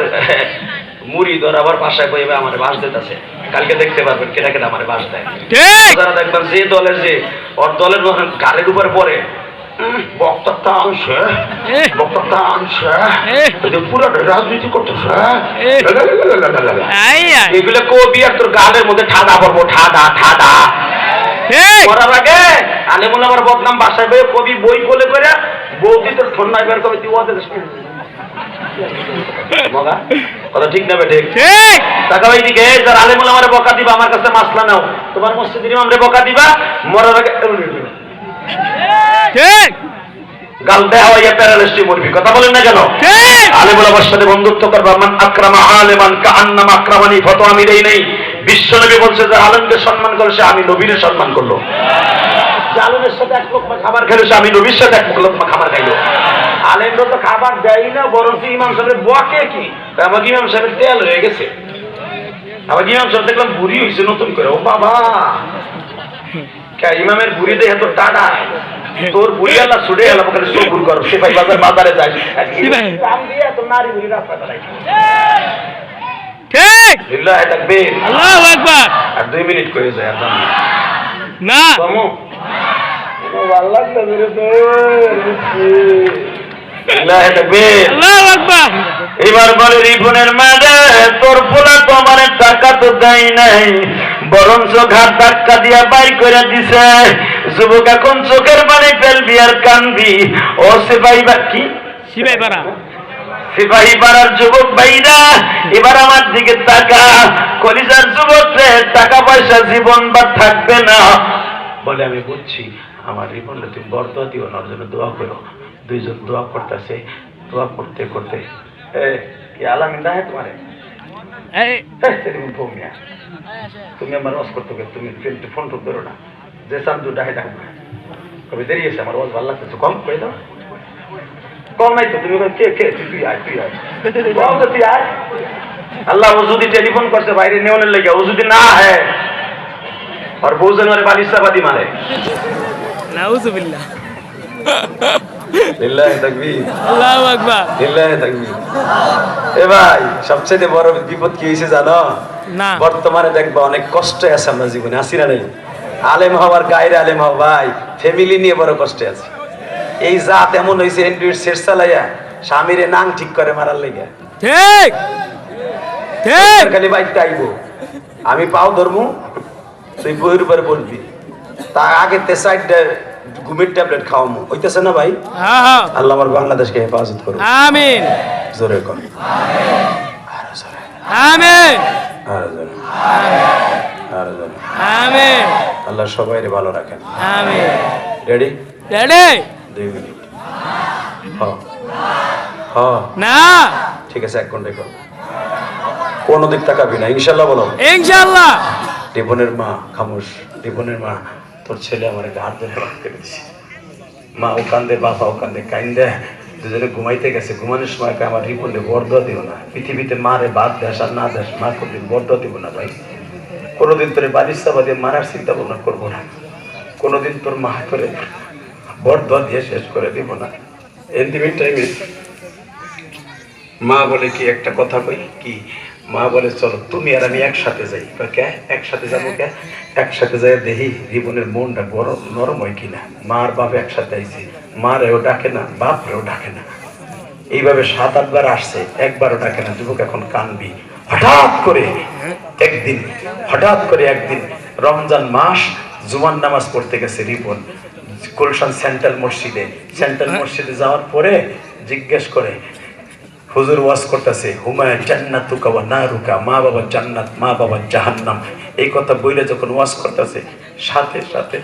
মুরিদ ওরা আবার বাসায় বইবে আমার বাস দিতেছে। কালকে দেখতে পারবেন কেটা কেটা আমার বাস দেয়। যারা দেখবেন যে দলের যে ওর দলের গাড়ির উপরে পড়ে বক্তব্য আনছে, বক্তব্য আনছে, পুরো রাজনীতি করতেছে, এগুলো কবি আর তোর গালের মধ্যে ঠাডা পড়বো, ঠাডা ঠাডা করার আগে আলেমুল আমার বদনাম বাসায় বই কবি বই বলে করে বৌদি তোর ঠন্ডায় বের করে তুই ওদের কথা ঠিক না বেঠে? টাকা ভাই দিকে যারা আলেমুল আমার বকা দিবা, আমার কাছে মাসলা নাও, তোমার মসজিদের ইমামরে বকা দিবা, মরার আগে ঠিক গাল দেওয়া হইয়া প্যারালাইসিস মরবি। কথা বলেন না কেন? আলেমুল আমার সাথে বন্ধুত্ব করবা। মান আকরামা আলেমান কাআন্নামা আকরামানি, ফতোয়া আমি দেই নাই। বিশ্বনবী বলছে যে আলেমকে সম্মান করে সে আমি নবীর সম্মান করলো। যে আলেমের সাথে এক লোকমা খাবার খেলো সে আমি নবীর সাথে এক লোকমা খাবার খাইলো। আলেমরা তো খাবার দেয় না, বরং ইমাম সাহেবের বকে কি আমাকে ইমাম সাহেবের তেল হয়ে গেছে। আবার ইমাম সাহেব দেখলাম বুড়ি হয়েছে নতুন করে। ও বাবা, ইমামের বুড়ি দেয় এত টাটা, তোর বুড়ি আল্লাহ ছুটে গেল ওখানে সবুর করো। সিপাহী বাজার বাজারে যায় দাম দিয়ে তোর নারী বুড়ি রাস্তা চালাই। ঠিক লিল্লাহি তাকবীর। আল্লাহু আকবার। আর 2 মিনিট করে যায় আর না কমো ভালো লাগছে মেরে তো। লিল্লাহি তাকবীর। আল্লাহু আকবার। এবার বলে রিপনের মাঝে তোর পোলা তো আমার টাকা তো দেয় নাই, বরঞ্চ ঘাট ধাক্কা দিয়া বাই করে দিছে। যুবক এখন চোখের পানি ফেলবি আর কানবি। ও সিপাহী বা কি সিপাহী পাড়া, সিপাহী পাড়ার যুবক ভাইরা এবার আমার দিকে তাকা। কলিজার যুবক রে, টাকা পয়সা জীবন বা থাকবে না বলে আমি বুঝছি। আমার রিপনটা তুমি বরদোয়া দিও না, ওর জন্য দোয়া করো। 2 জন দোয়া করতেছে, দোয়া করতে করতে কি আলামিন না তোমারে তুমি আমার ওয়াজ করতে হবে, তুমি ফোন টোক ধরো না। যে চান্দু ডাহে ডাকবে কবে দেরি আছে, আমার ওয়াজ ভালো লাগতেছে, কম করে দাও। কম নাই তো, তুমি কে কে তুই আয়, তুই আয়, তুই আয়। আল্লাহ ও যদি টেলিফোন করছে বাইরে নেওয়ানোর লেগে, ও যদি না হয় আর বউ যেন বালিশাবাদী মারে। নাউজুবিল্লাহ। লিল্লাহি তাকবীর, আল্লাহু আকবার। লিল্লাহি তাকবীর। এ ভাই, সবচেয়ে বড় বিপদ কি হয়েছে জানো? না। বর্তমানে দেখবা অনেক কষ্টে আছে আমরা জীবনে, আসি না নাই? আলেম হওয়ার গায়ের আলেম হও ভাই, ফ্যামিলি নিয়ে বড় কষ্টে আছে। এই জাত এমন হয়েছে, এন্ড্রয়েড সেট চালাইয়া স্বামীরে নাং ঠিক করে মারার লেগে। ঠিক ঠিক। খালি বাইকটা আইব, আমি পাও ধরমু, তুই বইয়ের উপরে বলবি, তার আগে তে সাইডটা ঘুমের ট্যাবলেট খাওয়ামু, হইতেছে না ভাই? হ্যাঁ হ্যাঁ। আল্লাহ আমার বাংলাদেশকে হেফাজত করুন। আমিন জোরে কর, আরো জোরে, আমিন আরো জোরে, আরো জোরে। আমিন আল্লাহ সবাইরে ভালো রাখেন। আমিন। রেডি? রেডি? 2 মিনিট। হ, না। ঠিক আছে, 1 ঘন্টায় কর। কোন দিক তাকাবি না, ইনশাল্লাহ বলো। ইনশাআল্লাহ। রিপনের মা খামোশ। রিপনের মা, তোর ছেলে আমার ঘাট ধরে রাখতে দিয়েছে। মা ও কান্দে, বাবা ও কান্দে, কান্দে দুজনে ঘুমাইতে গেছে। ঘুমানোর সময় আমার রিপনে বরদোয়া দিও না, পৃথিবীতে মারে বাদ দেশ আর না দেশ, মা কোনদিন বরদোয়া দিব না ভাই। কোনোদিন তোর বাড়ির চাপা দিয়ে মারার চিন্তা ভাবনা করবো না। কোনোদিন তোর মা করে বরদোয়া দিয়ে শেষ করে দিব না। এন্টিমেট টাইমে মা বলে কি একটা কথা কই কি, মা বলে চলো তুমি আর আমি একসাথে যাই। কে একসাথে যাবো? কে একসাথে যাই দেখি জীবনের মনটা গরম নরম হয় কিনা। মা আর বাপ একসাথে আইছে, মারেও ডাকে না, বাপরেও ডাকে না। এইভাবে 7-8 বার আসছে, একবারও ডাকে না। যুবক এখন কানবি। হঠাৎ করে একদিন রমজান মাস, জুমার নামাজ পড়তে গেছে রিপন গুলশান সেন্ট্রাল মসজিদে যাওয়ার পরে জিজ্ঞেস করে, হুজুর ওয়াজ করতেছে, হুমায়া জান্নাতুকা ওয়া নারুকা, মা বাবা জান্নাত, মা বাবা জাহান্নাম। এই কথা বইলে যখন ওয়াজ করতেছে, সাথে সাথে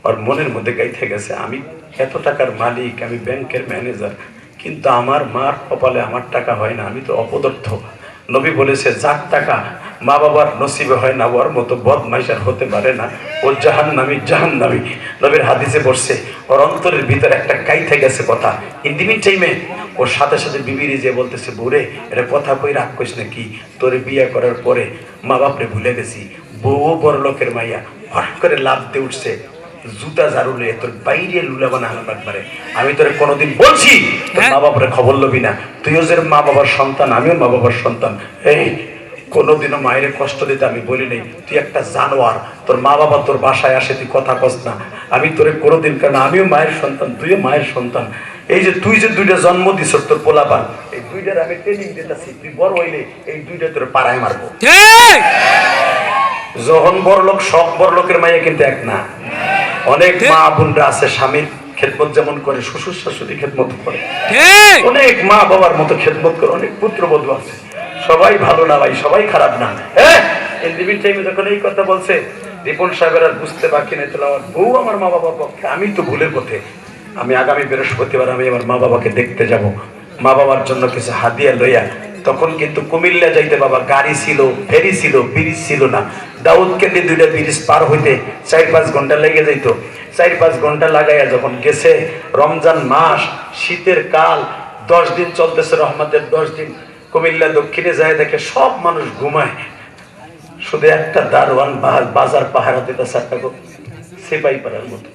আর মনের মধ্যে গাইতে গেছে, আমি এত টাকার মালিক, আমি ব্যাংকের ম্যানেজার, কিন্তু আমার মার কপালে আমার টাকা হয় না, আমি তো অপদার্থ। নবী বলেছে, যার টাকা মা বাবার নসিবে হয় না, ওর মতো বদমাইশ আর হতে পারে না, ও জাহান্নামী। নবীর হাদিসে বসছে, ওর অন্তরের ভিতরে একটা গাইতে গেছে কথা। ইন্দিমিন টাইমে ওর সাথে সাথে বিবিরি যে বলতেছে, বউরে এটা কথা কই রাগ কইস না কি, তোরে বিয়ে করার পরে মা বাপরে ভুলে গেছি। বউ বড় লোকের মাইয়া হট করে লাভ দিয়ে উঠছে, জুতা ঝাড়ু লয়ে তোর বাইরে লুলা বানানো একবারে। আমি তোরে কোনোদিন বলছি তোর মা বাবার খবর লবি না, তুইও যে মা বাবার সন্তান, আমিও মা বাবার সন্তান। এই কোনোদিনও মায়ের কষ্ট দিতে আমি বলি নেই, তুই একটা জানোয়ার, তোর মা বাবা তোর বাসায় আসে, তুই কথা কস না। আমি তোরে কোনোদিন, কারণ আমিও মায়ের সন্তান, তুইও মায়ের সন্তান। এই যে তুই যে 2টা জন্ম দিছ তোর পোলাপান, এই 2টার আমি ট্রেনিং দিতেছি, তুই বড় হইলে এই 2টা তোর পাড়ায় মারবো। যখন বড় লোক, সব বড় লোকের মাইয়া কিন্তু এক না। অনেক মা বোনরা আছে স্বামীর খেদমত যেমন করে, শ্বশুর শাশুড়ি খেদমত করে, অনেক মা বাবার মতো খেদমত করে, অনেক পুত্রবধূ আছে। সবাই ভালো না ভাই, সবাই খারাপ না। যখন এই কথা বলছে, রিপন সাহেবের আর বুঝতে বাকি নেই, তাহলে আমার বউ আমার মা বাবার পক্ষে, আমি তো ভুলের পথে। আমি আগামী বৃহস্পতিবার আমি আমার মা বাবাকে দেখতে যাব, মা বাবার জন্য কিছু হাদিয়া লইয়া। তখন কিন্তু কুমিল্লা যাইতে বাবা গাড়ি ছিল, ফেরি ছিল, ব্রিজ ছিল না। দাউদকেন্দি 2টা ব্রিজ পার হইতে 4-5 ঘন্টা লেগে যাইত। 4-5 ঘন্টা লাগাইয়া যখন গেছে, রমজান মাস, শীতের কাল, 10 দিন চলতেছে, রহমতের 10 দিন। কুমিল্লা দক্ষিণে যায় দেখে সব মানুষ ঘুমায়, শুধু একটা দারোয়ান বাজার পাহারা দিতে সেপাই পাড়ার মতো।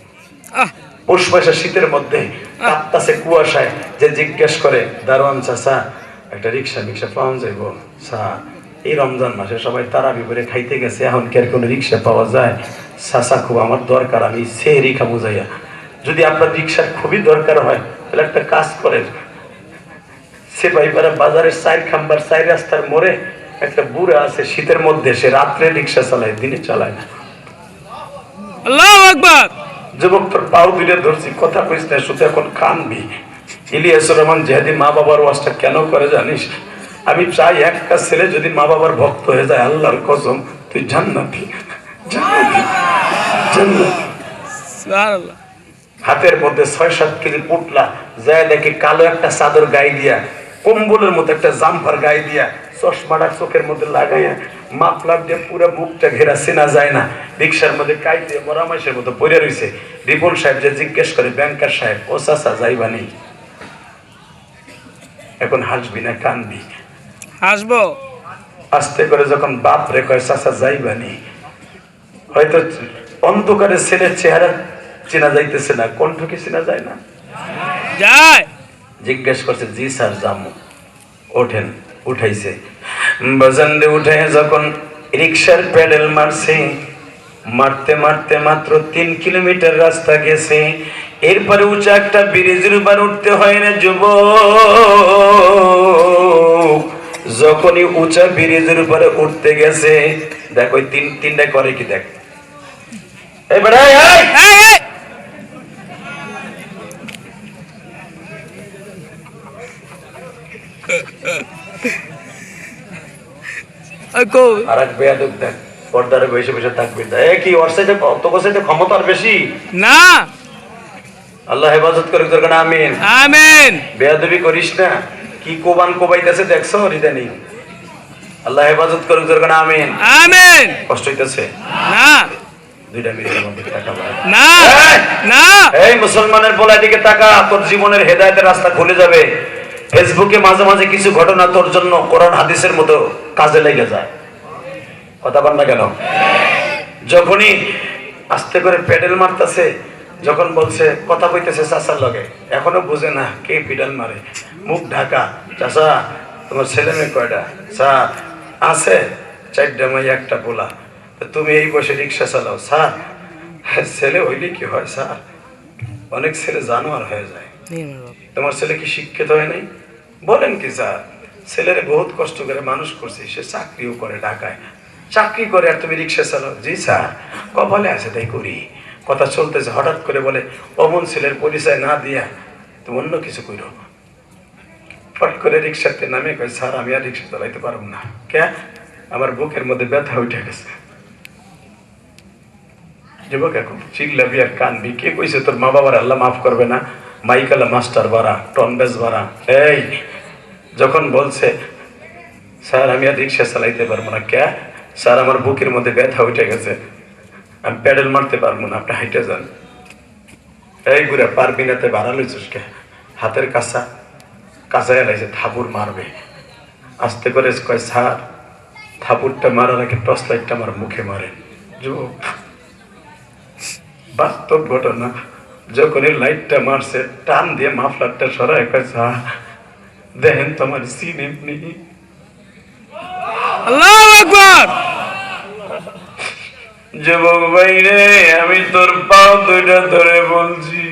পৌষ মাসে শীতের মধ্যে কাঁপতাছে কুয়াশায়, যে জিজ্ঞেস করে, দারোয়ান চাচা একটা রিক্সা পাওয়া যাইব? স্যার এই রমজান মাসে সবাই তারাবি করে খাইতে গেছে, এখন কি আর কোনো রিক্সা পাওয়া যায়? চাচা খুব আমার দরকার, আমি সেহরি খাবো যাইয়া। যদি আপনার রিক্সার খুবই দরকার হয় তাহলে একটা কাজ করেন, সেপাইপাড়া বাজারের 4 খাম্বার 4 রাস্তার মোড়ে একটা বুড়া আছে, শীতের মধ্যে সে রাত্রে রিক্সা চালায়, দিনে চালায় না। আল্লাহু আকবার। যুবক তোর পাও 2টা ধরছি, কথা কইস না, শুধু এখন কানবি। ইলিয়াসুর রহমান জিহাদি মা বাবার ওয়াজটা কেন করে জানিস? আমি চাই একটা ছেলে যদি মা বাবার ভক্ত হয়ে যায়, আল্লাহর কসম তুই জান্নাতি, জান্নাতি, জান্নাতি। সুবহানাল্লাহ। হাতের মধ্যে 6-7 কেজি পুটলা যায় দেখে, কালো একটা চাদর গায়ে দিয়া, কম্বলের মতো একটা জাম্পার গায়ে দিয়া, চশমাটা চোখের মধ্যে লাগাইয়া, মাফলার দিয়ে পুরো মুখটা ঘেরা, চেনা যায় না। রিক্সার মধ্যে কাই দিয়ে মরামাইশের মতো পড়ে রয়েছে। রিপন সাহেব যে জিজ্ঞেস করে, ব্যাংকার সাহেব, ও চাচা যাইবানি? এখন হাসবি না কানবি? হাসবো। আস্তে করে যখন বাপ রে কয় চাচা যাইবানি, হয়তো অন্ধকারে ছেলের চেহারা চেনা যাইতেছে না, কণ্ঠ কি চেনা যায় না? যায় জিজ্ঞেস করছে জি স্যার যাবো ওঠেন উঠাইছে বাজানরে উঠে যখন রিক্সার প্যাডেল মারছে মারতে মারতে মাত্র 3 কিলোমিটার রাস্তা গেছে এরপরে উঁচা একটা ব্রিজের উপর উঠতে হয় না যুবক যখনই উঁচা ব্রিজের উপরে উঠতে গেছে দেখ ওই তিনটা করে কি দেখ এবারে আর এক বেয়াদব দেখ পর্দারে বসে বসে থাকবে কি ওর সাথে তোর সাথে ক্ষমতা আর বেশি না আল্লাহ হেফাজত করুক তোর কারণে আমিন আমিন বেয়াদবি করিস না কি কোবান কোবাইতেছে দেখছো রিদানি আল্লাহ হেফাজত করুক তোর কারণে আমিন আমিন কষ্ট হইতেছে না 2টা মিনিটের মধ্যে টাকা পায় না না এই মুসলমানের পোলার দিকে তাকা তোর জীবনের হেদায়েতের রাস্তা খুলে যাবে ফেসবুকে মাঝে মাঝে কিছু ঘটনা তোর জন্য কোরআন হাদিসের মতো কাজে লেগে যায় কথা বল না কেন যখনই আস্তে করে প্যাডেল মারতেছে যখন বলছে কথা কইতেছে চাচার লগে এখনো বুঝে না কে পিডাল মারে মুখ ঢাকা চাচা তোমার ছেলে মেয়ে কয়টা স্যার আছে 4টা মেয়ে 1টা পোলা তুমি এই বসে রিক্সা চালাও স্যার ছেলে হইলে কি হয় স্যার অনেক ছেলে জানোয়ার হয়ে যায় তোমার ছেলে কি শিক্ষিত হয় নাই বলেন কি স্যার ছেলেরে বহুত কষ্ট করে মানুষ করছে সে চাকরিও করে ঢাকায় চাকরি করে আর তুমি রিক্সা চালাও জি স্যার কপালে আছে তাই করি কথা চলতেছে হঠাৎ করে বলে অমন ছেলের পরিচয় না দিয়া তুমি অন্য কিছু করো ফট করে রিক্সাতে নামে কয় স্যার আমি আর রিক্সা চালাইতে পারবো না কে আমার বুকের মধ্যে ব্যথা উঠে গেছে যুবক এখন চিল্লাবি আর কানবি কে কইছে তোর মা বাবার আল্লাহ মাফ করবে না মাইকালা মাস্টার বাড়া টনবেজ বাড়া এই যখন বলছে স্যার আমি আর রিক্সা চালাইতে পারবো না কে স্যার আমার বুকের মধ্যে ব্যথা উঠে গেছে আমি প্যাডেল মারতে পারবো না আপনি হাইটে যান এই ঘুরে পারবি না তে ভাড়া লইছিস কে হাতের কাঁচায় লাগছে থাপুর মারবে আস্তে করে কয় স্যার থাপুরটা মারার আগে টর্চ লাইটটা আমার মুখে মারেন যুবক বাস্তব ঘটনা যখনই লাইটটা মারছে টান দিয়ে মাফলারটা সরায় কয় স্যার দেখেন তোমার সিন এমনি আল্লাহু আকবার যুবক ভাই রে আমি তোর পাও 2টা ধরে বলছি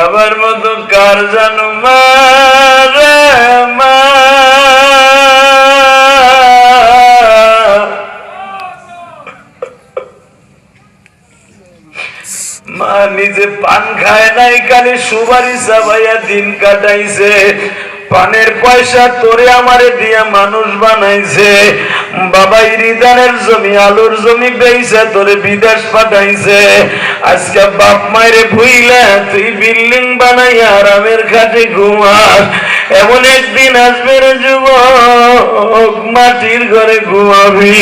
আমার মতো কার জানো মারে মা নিজে পান খায় নাই খালি সুপারি চাবাইয়া দিন কাটাইছে পানের পয়সা তোরে আমারে দিয়া মানুষ বানাইছে বাবা ইরিদানের জমি আলুর জমি বেইছে তোরে বিদেশ পাঠাইছে আজকে বাপ মায়েরে ভুইলা তুই বিল্ডিং বানাইয়া আরামের খাটে ঘুমাস এমন একদিন আসবে রে যুবক মাটির ঘরে ঘুমাবি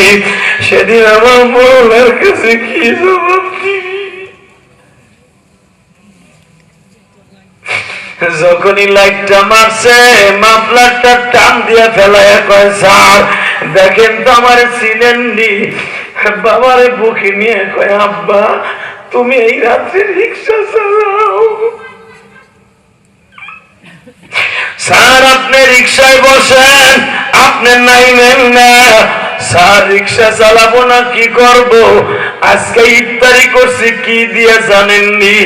সেদিন আমার মৌলার কাছে কি জবাব দিবি যখনই লাইটটা মারছে মাফলারটা টান দিয়ে ফেলায় কয় স্যার দেখেন তো আমার সিলেন্ডি বাবারে বুকে নিয়ে কয় আব্বা তুমি এই রাত্রে রিক্সা চালাও স্যার আপনি রিক্সায় বসেন আপনি নাইবেন না স্যার রিক্সা চালাবো না কি করব আজকে ইফতারি করছি কি দিয়ে জানেননি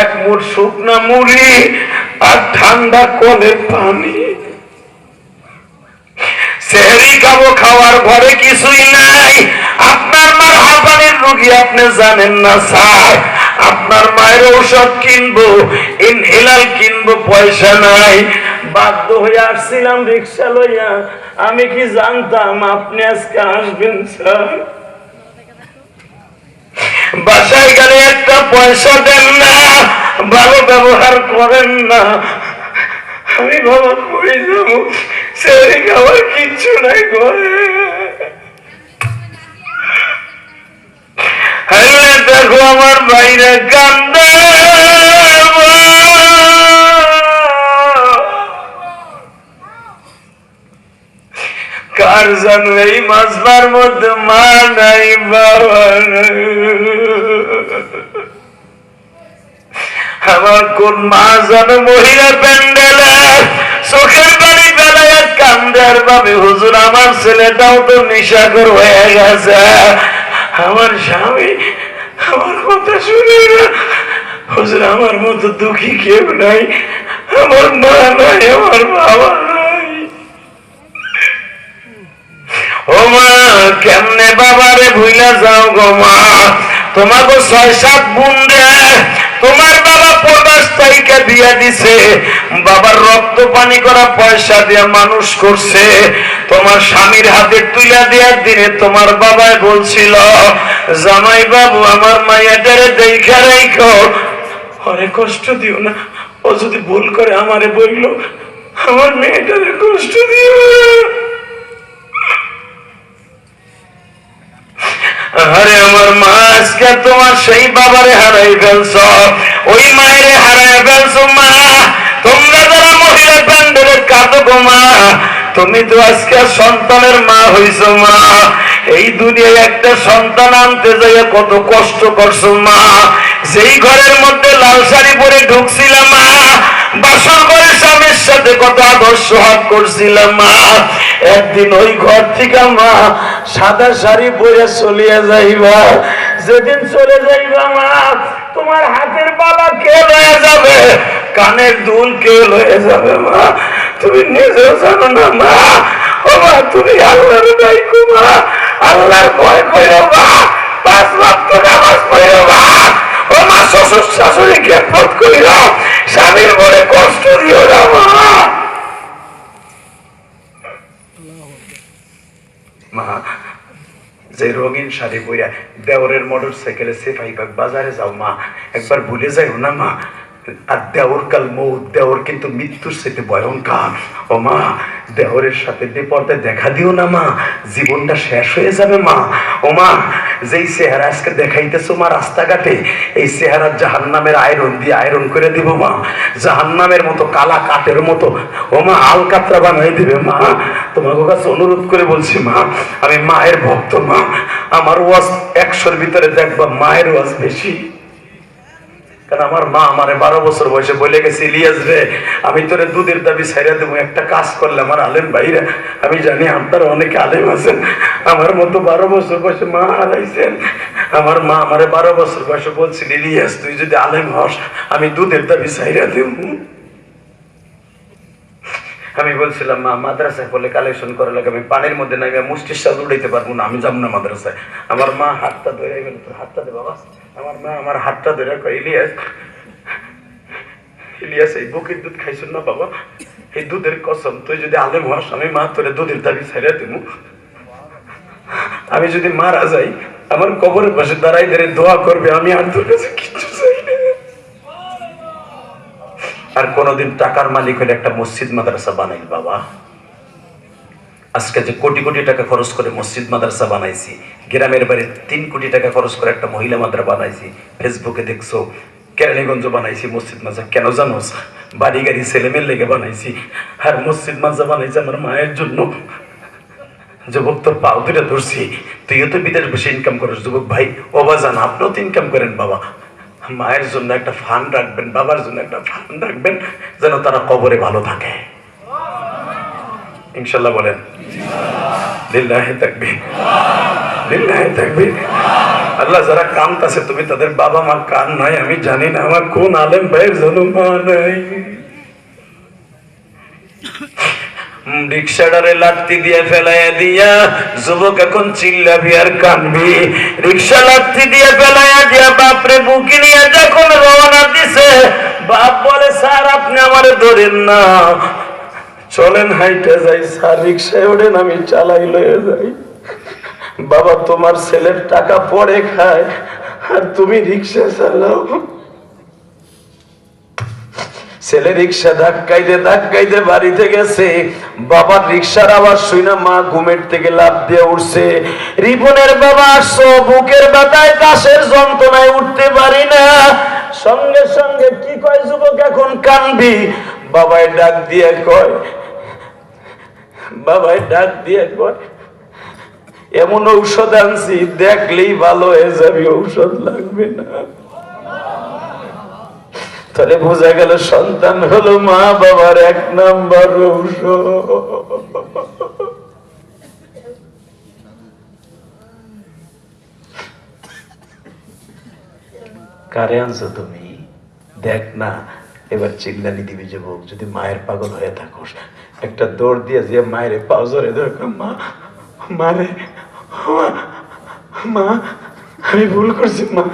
1 মুঠ শুকনা মুড়ি আর ঠান্ডা কলের পানি সেহরি খাবো খাওয়ার ঘরে কিছুই নাই আপনার মার হাঁপানির রোগী আপনি জানেন না স্যার আপনার মায়ের ঔষধ কিনবো ইনহেলার কিনবো পয়সা নাই বাধ্য হয়ে আসছিলাম রিক্সা লইয়া আমি কি জানতাম আপনি আজকে আসবেন স্যার বাসায় গেলে একটা পয়সা দেন না ভালো ব্যবহার করেন না আমি বাবা কই যাবো সেহরি খাওয়ার কিচ্ছু নাই ঘরে হলে দেখো আমার বাইরে কান্দে কার জানো এই মাসবার মধ্যে মা নাই বাবা নাই আমার কোন মা যেন মহিলা প্যান্ডেলে চোখের পানি ফেলাইয়া কান্দার ভাবে, হুজুর আমার ছেলেটাও তো নেশাখোর হয়ে গেছে। আমার স্বামী আমার কথা শুনে না। হুজুর আমার মতো দুঃখী কেউ নাই, আমার মা নাই, আমার বাবা নাই। ও মা, কেমনে বাবারে ভুইলা যাও গো মা? তোমাকে 6-7 বোন রে তোমার বাবা প্রবাস থেকে দিয়া দিছে, বাবার রক্ত পানি করা পয়সা দিয়ে মানুষ করছে। তোমার স্বামীর হাতে তুলে দেওয়ার দিনে তোমার বাবাই বলছিল, জামাই বাবু আমার মাইয়াটারে দেখা রাখো, ওরে কষ্ট দিও না, ও যদি ভুল করে আমারে বলল, আমার মেয়েটারে কষ্ট দিও না। আরে আমার মা, আজকে তোমার সেই বাবারে হারাই ফেলছ, ওই মায়েরে হারাই ফেলছো মা। তোমরা যারা মহিলা প্যান্ডেলে কাঁদো গো মা, তুমি তো আজকে সন্তানের মা হইছো মা। এই দুনিয়ায় একটা সন্তান আনতে যাইয়া কত কষ্ট করছো মা। যেই ঘরের মধ্যে লাল শাড়ি পরে ঢুকছিলাম মা, বাসর ঘরে স্বামীর সাথে কত আদর্শ হাত করছিলাম মা, একদিন ওই ঘর থেকে মা সাদা শাড়ি পরে চলিয়ে যাইবা। যেদিন চলে যাইবা মা, তোমার হাতের বালা কে লয়ে যাবে, কানের দুল কে লয়ে যাবে মা, তুমি নিজেও জানো না মা। ও মা, তুমি আল্লাহর ডাইকো মা, আল্লাহর ভয় করো মা, 5 ওয়াক্ত নামাজ পড়ো মা। ও মা, শ্বশুর শাশুড়িকে পথ করিও, স্বামীর মনে কষ্ট দিও না মা। মা, যে রঙিন শাড়ি পইরা দেওরের মোটর সাইকেলে সেফাইবাগ বাজারে যাও মা, একবার ভুলে যাইও না মা। আর দেওর কাল মৌত, দেওর কিন্তু মৃত্যুর সাথে ভয়ঙ্কর। ও মা, দেওরের সাথে বেপর্দায় দেখা দিও না মা, জীবনটা শেষ হয়ে যাবে মা। ও মা, যেই চেহারা আজকে দেখাইতেছো মা রাস্তাঘাটে, এই চেহারা জাহান্নামের আয়রন দিয়ে আয়রন করে দিব মা, জাহান্নামের মতো কালা কাঠের মতো ও মা আলকাতরা বানাই দিবে মা। তোমাকে কাছে অনুরোধ করে বলছি মা, আমি মায়ের ভক্ত মা, আমার ওয়াজ 100-র ভিতরে দেখবা মায়ের ওয়াজ বেশি। কারণ আমার মা আমারে 12 বছর বয়সে বলে গেছে, ইলিয়াস রে, আমি তোরে দুধের দাবি ছাইরা দেবো, একটা কাজ করলে। আমার আলেম ভাইরা, আমি জানি আপনারা অনেকে আলেম আছেন, আমার মতো 12 বছর বয়সে মা হারাইছেন। আমার মা আমারে 12 বছর বয়সে বলছিল, ইলিয়াস তুই যদি আলেম হস, আমি দুধের দাবি ছাইরা দেব। আমি বলছিলাম মা, মাদ্রাসায় বলে কালেকশন করা লাগে, আমি পানির মধ্যে নাই মুষ্টির সাথে উঠাইতে পারবো না, আমি যাবো না মাদ্রাসায়। আমার মা হাতটা ধরে গেল, তোর হাতটা দে বাবা। আমার মা আমার হাতটা ধরে কয়, ইলিয়াস, ইলিয়াস এই বুকের দুধ খাইছেন না বাবা, এই দুধের কসম, তুই যদি আলেম হস, আমি মা তোরে দুধের দাবি ছাইরা দেবো। আমি যদি মারা যাই, আমার কবরের পাশে দাঁড়াই ধরে দোয়া করবে, আমি আর তোর কাছে কিচ্ছু চাই না। আর কোনদিন টাকার মালিক হলে একটা মসজিদ মাদ্রাসা বানাই বাবা। আজকে যে কোটি কোটি টাকা খরচ করে মসজিদ মাদ্রাসা বানাইছি, গ্রামের বাড়ি 3 কোটি টাকা খরচ করে একটা মহিলা মাদ্রাসা বানাইছি, ফেসবুকে দেখছো কেরানীগঞ্জ বানাইছি মসজিদ মাদ্রাসা। কেন জানোস? বাড়ি গাড়ি ছেলেমেয়ের লেগে বানাইছি। আর মসজিদ মাদ্রাসা বানাইছি আমার মায়ের জন্য। যুবক তোর পাও দুটা ধরছি, তুইও তো বিদেশ বসে ইনকাম করিস যুবক ভাই, ও বাজান আপনিও তো ইনকাম করেন বাবা। মায়ের জন্য একটা ফান্ড রাখবেন, বাবার জন্য একটা ফান্ড রাখবেন, যেন তারা কবরে ভালো থাকে। ইনশাল্লাহ বলেন লিল্লাহি তাকবীর, লিল্লাহি তাকবীর। আল্লাহ যারা কাঁদতাছে, তুমি তাদের বাবা মা কান নাই আমি জানি না, আমার কোন আলেম ভাইয়ের জন্য মা নাই। রিক্সাটারে লাত্তি দিয়ে ফেলাইয়া দিয়া যুবক এখন চিল্লাবি আর কানবি। রিক্সা লাত্তি দিয়ে ফেলাইয়া দিয়া বাপরে বুকি নিয়ে যখন রওনা দিছে, বাপ বলে স্যার আপনি আমারে ধরেন না, চলেন হাইটে যাই। স্যার রিক্সায় ওঠেন, আমি চালাই লয়ে যাই। বাবা তোমার ছেলের টাকা পরে খায় আর তুমি রিক্সা চালাও। ছেলে রিক্সা ধাক্কাইতে ধাক্কাইতে বাড়িতে গেছে, বাবার রিক্সার আওয়াজ শুনে মা ঘুমের থেকে লাফ দিয়ে উঠছে। রিপনের বাবা আসছো, বুকের ব্যথায় কাশের যন্ত্রণায় উঠতে পারি না। সঙ্গে সঙ্গে কি কয় যুবক এখন কানবি? বাবাই ডাক দিয়ে কয়, বাবাই ডাক দিয়ে কয় এমন ঔষধ আনছি দেখলেই ভালো হয়ে যাবে, ঔষধ লাগবে না। তাহলে বোঝা গেল সন্তান হলো মা বাবার 1 নাম্বার ঔষধ। কারে আনছো তুমি? দেখ না, এবার চিল্লানি দিবি যুবক। যদি মায়ের পাগল হয়ে থাকোস, একটা দৌড় দিয়ে যে মায়ের পাও জোরে ধরে মা, মারে, মা আমি ভুল করছি মা,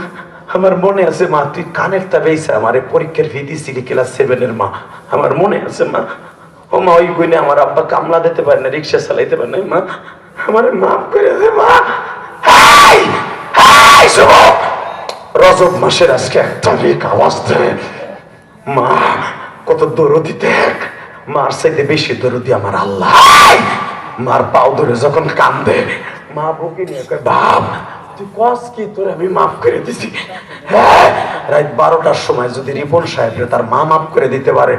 আমার মনে আছে মা, তুই কানের তাবেইছা আমারে পরীক্ষার ফি দিছিলি ক্লাস 7 মা, আমার মনে আছে মা। ও মা, ওই গুণে আমার আব্বা কামলা দিতে পারে না, রিক্সা চালাইতে পারে না মা, আমার মাফ করে দে মা। হাই হাই যুবক, রজব মাসের আজকে একটা মেঘ আওয়াজ দেয়, মা কত দরদি দেখ, মার চাইতে বেশি দরদি আমার আল্লাহ। মার পাও ধরে যখন কান্দে, মা বুকে নিয়ে কয়, বাপ তুই কস কি, তোর আমি মাফ করে দিছি। হ্যাঁ, রাত 12টার সময় যদি রিপন সাহেবরে তার মা মাফ করে দিতে পারে,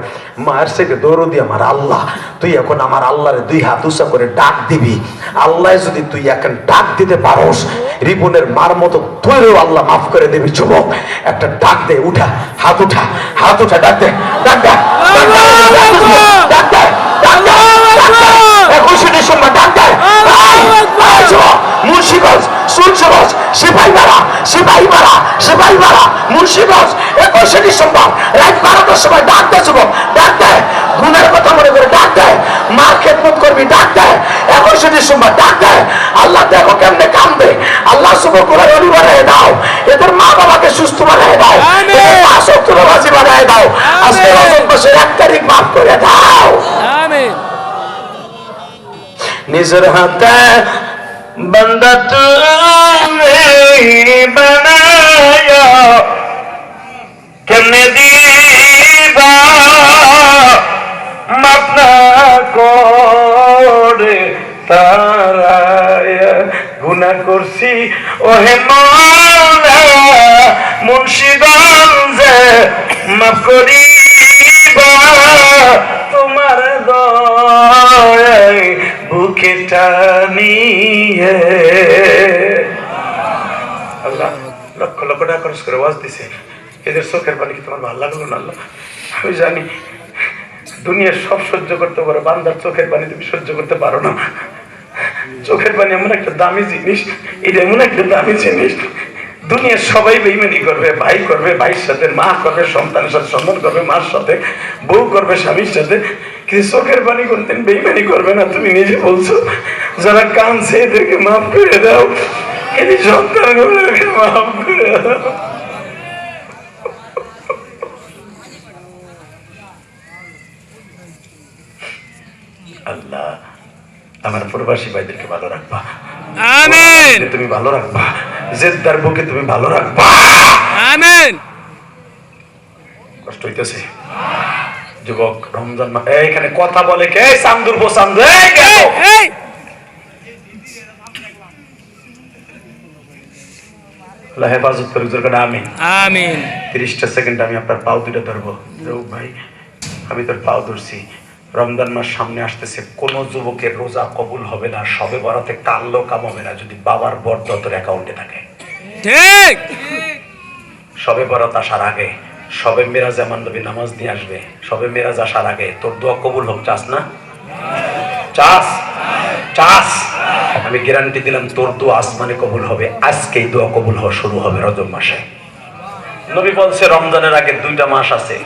মায়ের থেকে দৌড়দি আমার আল্লাহ। তুই এখন আমার আল্লাহরে 2 হাত উঁচা করে ডাক দিবি। আল্লাহ যদি তুই এখন ডাক দিতে পারোস, রিপনের মার মতো তোরেও আল্লাহ মাফ করে দেবি। যুবক, একটা ডাক দে, উঠা, হাত উঠা, হাত উঠা, ডাক দে, ডাক দে, ডাক দে, ডাক দে, ডাক দে, 21 ডিসেম্বর ডাক দে। মুন্সিগঞ্জ, সুলসগঞ্জ, সিপাহীপাড়া, সিপাহীপাড়া, সিপাহীপাড়া, মুন্সিগঞ্জ, 21 ডিসেম্বর রাত 12টার সময় ডাক দে যুবক, ডাক দে। গুণের কথা মনে করে ডাক দে, মার খেদমত করবি, ডাক দে। 21 ডিসেম্বর ডাক দে। আল্লাহ দেখো কেমনে কান্দে। আল্লাহ যুবক ওরা রবি বানায় দাও, এদের মা বাবাকে সুস্থ বানায় দাও, এদের 5 ওয়াক্ত নামাজ বানায় দাও। আজকে রজব মাসের 1 তারিখ মাফ করে দাও। আমিন। নিজের হাতে বান্দা তুমি বানায়া কেমনে দিবা মাফ না করে তারায়া গুনাহ করছি ওহে মওলা মুন্সিগঞ্জে মাফ করিবা তোমার দয়ায় বুকে টানিয়ে। আল্লাহ লক্ষ লক্ষ টাকা খরচ করে ওয়াজ দিছে, এদের চোখের পানি কি তোমার ভালো লাগলো না? আল্লাহ আমি জানি দুনিয়ার সব সহ্য করতে পারো, বান্দার চোখের পানি তুমি সহ্য করতে পারো না। চোখের পানি এমন একটা দামি জিনিস, এটা এমন একটা দামি জিনিস, দুনিয়ার সবাই বেইমানি করবে, ভাই করবে ভাইয়ের সাথে, মা করবে সন্তানের সাথে, সন্তান করবে মার সাথে, বউ করবে স্বামীর সাথে, কিন্তু চোখের পানি কোনদিন বেইমানি করবে না। তুমি নিজে বলছো যারা কাঁদছে এদেরকে মাফ করে দাও, কিন্তু সন্তানগুলোকে মাফ করে দাও। আল্লাহ আমার প্রবাসী ভাইদেরকে ভালো রাখবা, আমিন। তুমি ভালো রাখবা, জেদ্দার বুকে তুমি ভালো রাখবা, আমিন। কষ্ট হইতেছে যুবক, রমজান মাস এখানে কথা বলে কে? চান্দুর বসান্দু, এই কেন এই আল্লাহ হেফাজত করে জোর করে আমিন। আমিন। 30টা সেকেন্ড আমি আপনার পাও দুটো ধরবো। ভাই আমি তোর পাও ধরছি। রমজান মাস সামনে আসতেছে, কোন যুবকের রোজা কবুল হবে না, সবে বরাতে কাল্লো কামাবে না যদি বাবার বর্দ তোর অ্যাকাউন্টে থাকে। ঠিক। সবে বরাত আসার আগে, সবে মেরাজ আমার নবী নামাজ নিয়ে আসবে, সবে মেরাজ আসার আগে তোর দোয়া কবুল হোক। চাস না? চাস? চাস? আমি গ্যারান্টি দিলাম তোর দোয়া আসমানে কবুল হবে। আজকেই দোয়া কবুল হওয়া শুরু হবে রজব মাসে। নবী বলছে রমজানের আগে 2টা মাস আছে,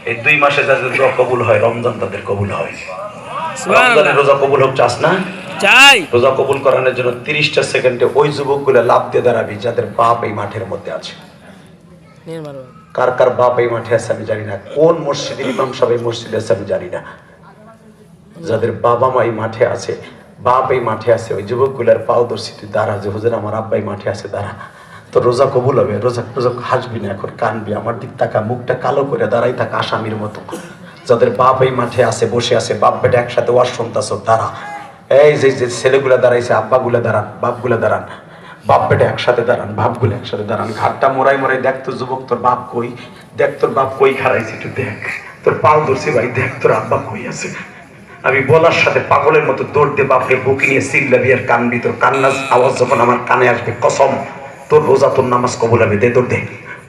এই 2 মাসে যাদের দোয়া কবুল হয় রমজান তাদের কবুল হয়। রমজানের রোজা কবুল হোক। চাস না? চাই। রোজা কবুল করানোর জন্য 30টা সেকেন্ডে ওই যুবকগুলো লাভ দিয়ে দাঁড়াবি যাদের বাপ এই মাঠের মধ্যে আছে। কার কার বাপ এই মাঠে আছে আমি জানি না, কোন মসজিদের ইমাম সাহেব এই মসজিদে আছে আমি জানি না, যাদের বাবা মা এই মাঠে আছে, বাপ এই মাঠে আছে, ওই যুবকগুলার পাও ধরছি, তুই দাঁড়া যে হুজুর আমার আব্বা এই মাঠে আছে, দাঁড়া, তো রোজা কবুল হবে। রোজা রোজা হাসবি না, এখন কানবি, আমার দিক তাকা, মুখটা কালো করে দাঁড়াই থাক আসামির মতো। যাদের বাপ এই মাঠে আছে, বসে আছে, বাপ বেটা একসাথে ওয়াজ শুনতাছ, দাঁড়া। এই যে যে ছেলেগুলা দাঁড়াইছে, আব্বাগুলা দাঁড়ান, বাপগুলা দাঁড়ান, বাপ বেটা একসাথে দাঁড়ান, ভাবগুলো একসাথে দাঁড়ান। ঘাটটা মোড়াই মোড়াই দেখ তো যুবক তোর বাপ কই, দেখ তোর বাপ কই খারাইছে, একটু দেখ, তোর পাও ধরছি ভাই, দেখ তোর আব্বা কই আছে। আমি বলার সাথে পাগলের মতো দৌড় দিয়ে বাপরে বুকে নিয়ে চিল্লাবি আর কানবি, তোর কান্নার আওয়াজ যখন আমার কানে আসবে কসম তোর রোজা তোর নামাজ কবুল হবে। দে দৌড় দে,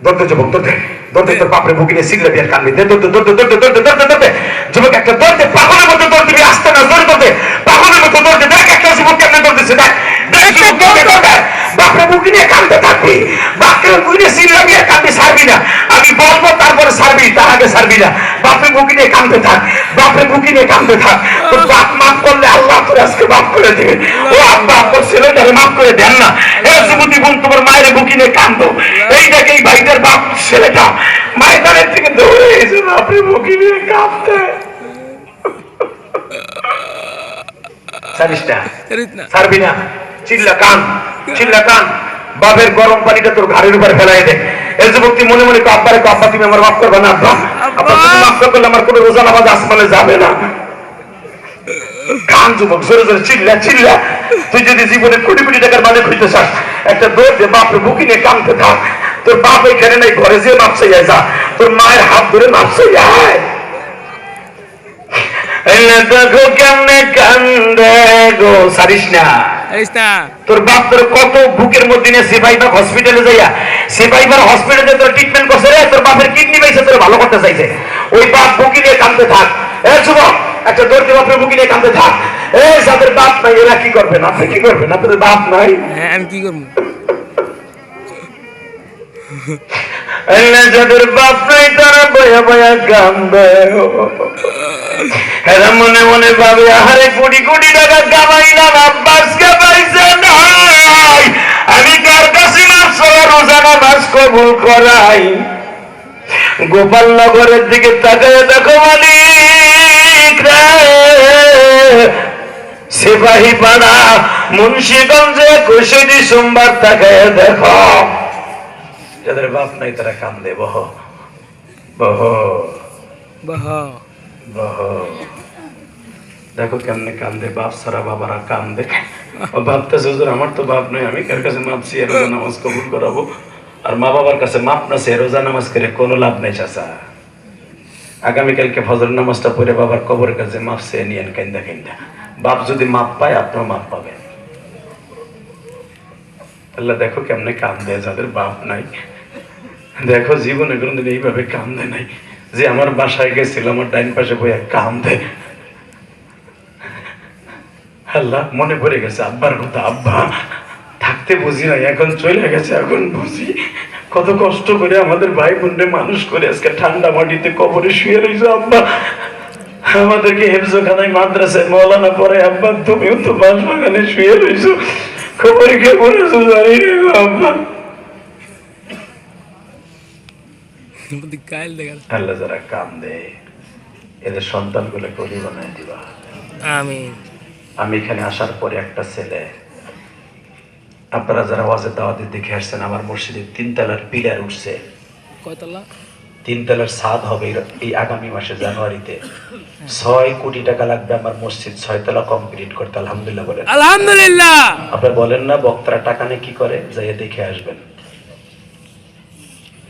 দৌড় দে যুবক, দৌড় দে। দৌড়তে তোর বাপরে বুকে নিয়ে সিগরেট দিয়ে কানবি দৌড়তে যুবক একটা দৌড়তে পাগলের মতো দৌড়তে আসতে না দৌড়তে পাগলের মতো দৌড়তে দেখ একটা যুবক কেমনে দৌড়তেছে দেখ বাপরে বুকে নিয়ে কানতে থাকবি বাপরে বুকে নিয়ে সিগরেট দিয়ে কানবি ছাড়বি না আমি বলবো তারপরে ছাড়বি তার আগে ছাড়বি না বাপরে বুকে নিয়ে কানতে থাক বাপরে বুকে নিয়ে কানতে থাক তোর বাপ মাফ করলে আল্লাহ তোর আজকে মাফ করে দেবে ও আব্বা তোর ছেলেটাকে মাফ করে দেন না এ যুবতী বোন তোমার মায়ের বুকে নিয়ে কান্দো এই দেখে এই ভাইটার বাপ ছেলেটা ময়দানের থেকে দৌড়ে এসে বাপরে বুকে নিয়ে কাঁদতে ছাড়িস না ছাড়বি না চিল্লা কান বাপের গরম পানিটা তোর ঘাড়ের উপরে ফেলাই দে এই যুবকটি মনে মনে আব্বারে আব্বা তুমি আমার মাফ করবে না আব্বা আব্বা তুমি মাফ করলে আমার কোনো রোজা নামাজ আসমানে যাবে না কান যুবক জোরে জোরে চিল্লা তুই যদি জীবনে কোটি কোটি টাকার মালিক হইতে চাস একটা দৌড় দে বাপরে বুকি নিয়ে কাঁদতে থাক তোর বাপ এখানে নাই ঘরে যে মাপ চাইয়া যা তোর মায়ের হাত ধরে মাপ চাইয়া দেখো কেমনে কান্দে গো সারিস না তোর বাপ তোর কত বুকের মধ্যে নিয়ে সিপাহীবাগ হসপিটালে যাইয়া সিপাহীবাগ হসপিটালে তোর ট্রিটমেন্ট করছে রে তোর বাপের কিডনি পাইছে তোর ভালো করতে চাইছে ওই বাপ বুকি নিয়ে কাঁদতে থাক এ যুবক একটা দৌড়তে বাপের বুকি নিয়ে কাঁদতে থাক এ যাদের বাপ নাই এরা কি করবেন আপনি কি করবেন আপনাদের বাপ নাই আমি কি করবো যাদের বাপ নাই তারা বয়া বয়া কান্দে এরা মনে মনে ভাবে আহারে কোটি কোটি টাকা কামাইলাম আব্বাসকে পাইছে নাই আমি কার কাছে রোজা নামাজ কবুল করাই গোপালনগরের দিকে তাকায় দেখো মালিক রে সিপাহী পাড়া মুন্সিগঞ্জে 21 ডিসেম্বর তাকায় দেখো যাদের বাপ নাই তারা কান্দে বহ দেখো কেমনে কান্দে বাপ সারা বাবারা কান্দে ভাবতেছে হুজুর আমার তো বাপ নাই আমি কার কাছে মাপ চেয়ে রোজা নামাজ কবুল করাবো আর মা বাবার কাছে মাপ না চেয়ে রোজা নামাজ করে কোনো লাভ নেই চাচা আগামীকালকে ফজর নামাজটা পড়ে বাবার কবরের কাছে মাপ চেয়ে নিয়েন কান্দা বাপ যদি মাপ পায় আপনার মাপ পাবেন আল্লাহ দেখো কেমনে কান্দে যাদের বাপ নাই দেখো জীবনে কোনদিন এইভাবে কান্দে নাই যে আমার বাসায় গেছিল আমার ডাইন পাশে বইয়া কান্দে আল্লাহ মনে পড়ে গেছে আব্বার কথা আব্বা থাকতে বুঝি নাই এখন চলে গেছে এখন বুঝি কত কষ্ট করে আমাদের ভাই বোনরে মানুষ করে আজকে ঠান্ডা মাটিতে কবরে শুয়ে রয়েছে আব্বা আমাদেরকে হেফজখানায় মাদ্রাসায় মৌলানা পরে আব্বা তুমিও তো বাসবাগানে শুয়ে রয়েছো খবরে কে বলেছো জানি না আব্বা আল্লাহ যারা কান্দে এদের সন্তানগুলো কলি বানায় দিবা আমিন আমি এখানে আসার পরে একটা ছেলে আপনারা যারা ওয়াজের দাওয়াতে দেখে আসছেন আমার মসজিদে 3 তলার পিলার উঠছে কয়তলা 3 তলার ছাদ হবে এই আগামী মাসে জানুয়ারিতে 6 কোটি টাকা লাগবে আমার মসজিদ 6 তলা কমপ্লিট করতে আলহামদুলিল্লাহ বলেন আলহামদুলিল্লাহ আপনি বলেন না বক্তারা টাকা নিয়ে কি করে যাইয়া দেখে আসবেন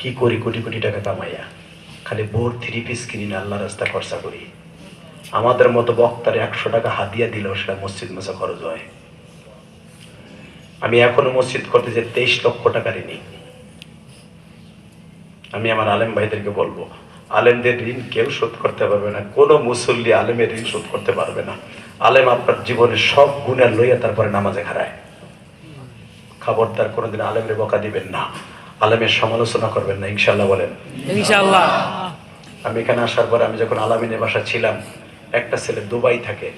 কি করি কোটি কোটি টাকা কামাইয়া খালি বোর 3 পিস কিনে আল্লাহ রাস্তা খরচা করি আমাদের মতো বক্তারে 100 টাকা হাদিয়া দিলেও সেটা মসজিদ মাসা খরচ হয় আমি এখনো মসজিদ করতে যে 23 লক্ষ টাকা ঋণী আমি আমার আলেম ভাইদেরকে বলবো আলেমদের ঋণ কেউ শোধ করতে পারবে না কোনো মুসল্লি আলেমের ঋণ শোধ করতে পারবে না আলেম আপনার জীবনের সব গুণা লইয়া তারপরে নামাজে খাড়ায় খবরদার কোনোদিন আলেমের বকা দিবেন না আলেমের সমালোচনা করবেন না ইনশাআল্লাহ বলেন ইনশাআল্লাহ আমি এখানে আসার পরে আমি যখন আলামিনের বাসা ছিলাম একটা ছেলে দুবাই থাকে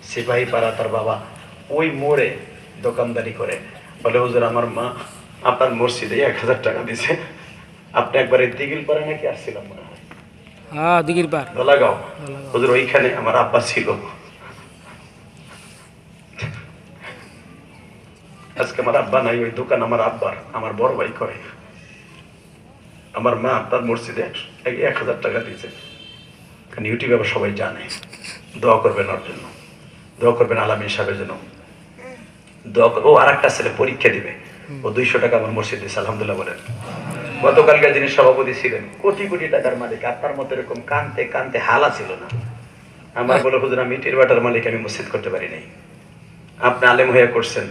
সিপাহী পাড়া তার বাবা ওই মোড়ে দোকানদারি করে বলে হুজুর আমার মা আপনার মসজিদে 1000 টাকা দিছে আপনি একবার এই দিঘিল পাড়া নাকি আসছিলাম মনে হয় হ্যাঁ দিঘির পার দলাগাঁও হুজুর ওইখানে আমার আব্বা ছিল আজকে আমার আব্বা নাই ওই দোকান আমার আব্বার আমার বড় ভাই করে আমার মা আপনার মসজিদে 1000 টাকা দিয়েছে কারণ ইউটিউবে আবার সবাই জানে দোয়া করবেন ওর জন্য দোয়া করবেন আলামিন সাহেবের জন্য দোয়া ও আর একটা ছেলে পরীক্ষা দিবে ও 200 টাকা আমার মসজিদে দিয়েছে আলহামদুলিল্লাহ বলেন গতকালকার যিনি সভাপতি ছিলেন কোটি কোটি টাকার মালিক আপনার মতো এরকম কানতে কানতে হালা ছিল না আমার বলে হুজুর আমি ইটের বাটার মালিক আমি মসজিদ করতে পারি নাই আপনি আলেম হয়ে করছেন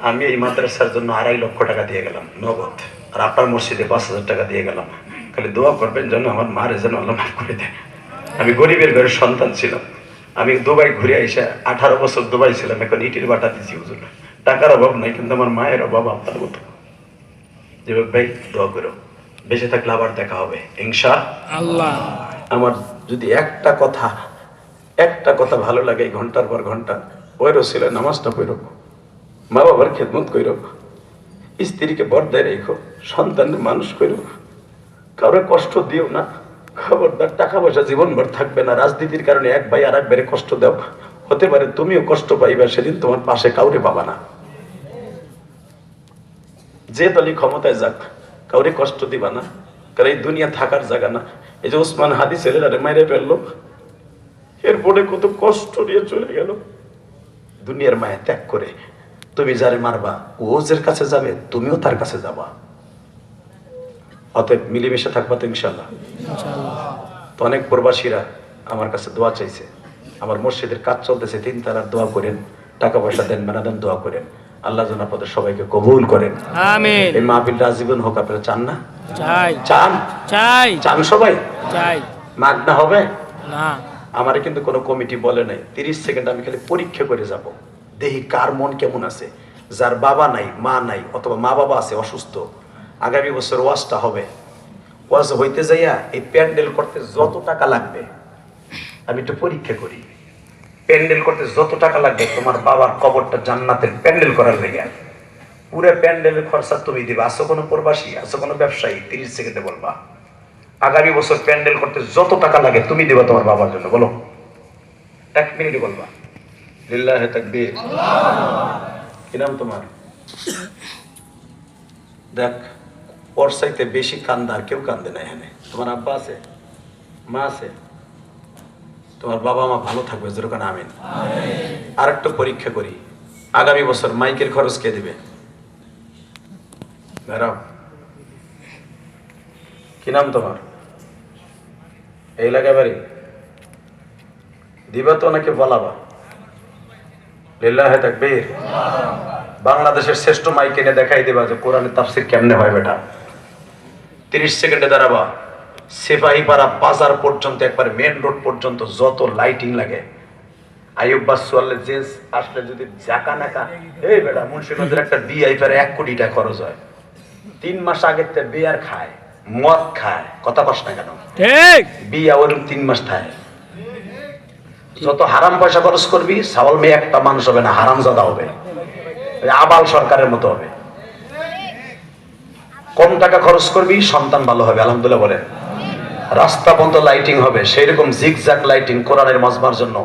আমি এই মাদ্রাসার জন্য 2.5 লক্ষ টাকা দিয়ে গেলাম নগদ আর আপনার মসজিদে 5,000 টাকা দিয়ে গেলাম খালি দোয়া করবেন যেন আমার মারে যেন আল্লাহ মাফ করে দেয়। আমি গরিবের ঘরের সন্তান ছিলাম, আমি দুবাই ঘুরে এসে 18 বছর দুবাই ছিলাম, এখন ইটির বাটা দিচ্ছি হুজুর। টাকার অভাব নাই, কিন্তু আমার মায়ের অভাব আপনার মতো। যুবক ভাই দোয়া করো, বেঁচে থাকলে আবার দেখা হবে ইনশাআল্লাহ। আমার যদি একটা কথা ভালো লাগে, ঘন্টার পর ঘন্টা ওই রসিলে নামাজটা পড়ো, মা বাবার খেদমত করো, স্ত্রীকে বর্দায় রেখো, সন্তানকে মানুষ করো, কারো কষ্ট দিও না। খবরদার, টাকা পয়সা জীবনভর থাকবে না। রাজনীতির কারণে এক ভাই আর এক ভাইয়ের কষ্ট দাও, হতে পারে তুমিও কষ্ট পাইবা, সেদিন তোমার পাশে কাউরে পাবা না। যে দলই ক্ষমতায় যাক, কাউরে কষ্ট দিবা না, কারণ এই দুনিয়া থাকার জায়গা না। এই যে ওসমান হাদি ছেলেরা মাইরে ফেললো, এরপরে কত কষ্ট নিয়ে চলে গেল দুনিয়ার মায়া ত্যাগ করে। তুমি যারে মারবা ও যার কাছে যাবে, তুমিও তার কাছে যাবা। অতএব মিলেমিশে থাকবা তো ইনশাল্লাহ। তো অনেক প্রবাসীরা আমার কাছে দোয়া চাইছে, আমার মসজিদের কাজ চলতেছে, 3 তারার দোয়া করেন, টাকা পয়সা দেন না দেন দোয়া করেন, আল্লাহ যেন আপনাদের সবাইকে কবুল করেন। আমিন। এই মাহফিলটা আজীবন হোক, আপনারা চান না? চাই চান? চাই চান সবাই? চাই মাগনা হবে না। আমারে কিন্তু কোনো কমিটি বলে নাই, 30 সেকেন্ড আমি খালি পরীক্ষা করে যাব, দেখি কার মন কেমন আছে। যার বাবা নাই, মা নাই, অথবা মা বাবা আছে অসুস্থ, আগামী বছর ওয়াজটা হবে, ওয়াজ হইতে যাইয়া এই প্যান্ডেল করতে যত টাকা লাগবে আমি একটু পরীক্ষা করি। প্যান্ডেল করতে যত টাকা লাগবে, তোমার বাবার কবরটা জান্নাতের প্যান্ডেল করার লেগে পুরো প্যান্ডেলের খরচা তুমি দিবা। আসো কোনো প্রবাসী, আসো কোনো ব্যবসায়ী, 30 সেকেন্ডে বলবা আগামী বছর প্যান্ডেল করতে যত টাকা লাগে তুমি দিবা তোমার বাবার জন্য। বলো, 1 মিনিটে বলবা। লিল্লাহি তাকবীর। কি নাম তোমার? দেখ, ওর চাইতে বেশি কান্দার কেউ কান্দে না এখানে। তোমার আব্বা আছে, মা আছে, তোমার বাবা মা ভালো থাকবে, যেরকম আমিন। আর একটা পরীক্ষা করি, আগামী বছর মাইকের খরচ কে দিবে? ম্যাডাম, কি নাম তোমার? এই এলাকা বাড়ি? দিবা তো নাকি বলাবা? লিল্লাহি তাকবীর। বাংলাদেশের শ্রেষ্ঠ মাইক এনে দেখাই দিবা যে কোরআনের তাফসীর কেমনে হয় বেটা। 30 সেকেন্ডে দাঁড়াবা। সিপাহীপাড়া বাজার পর্যন্ত, একবার মেন রোড পর্যন্ত যত লাইটিং লাগে, আইয়ুব বাসওয়ালে যে আসলে যদি জাকা নাকা, এই বেটা মুন্সিগঞ্জের একটা বিআই পারে 1 কোটি টাকা খরচ হয়। 3 মাস আগে তে বিয়ার খায়, মদ খায়, কথা কষ্ট না কেন? ঠিক। বিয়া ওরকম 3 মাস থাকে। যত হারাম পয়সা খরচ করবি, সাওয়াল মেয়ে একটা মানুষ হবে না, হারামজাদা হবে, আবাল সরকারের মতো হবে। কম টাকা খরচ করবি, সন্তান ভালো হবে, আলহামদুলিল্লাহ বলেন। রাস্তা পর্যন্ত লাইটিং হবে, সেই রকম জিগজ্যাগ লাইটিং কোরআনের মজমার জন্য।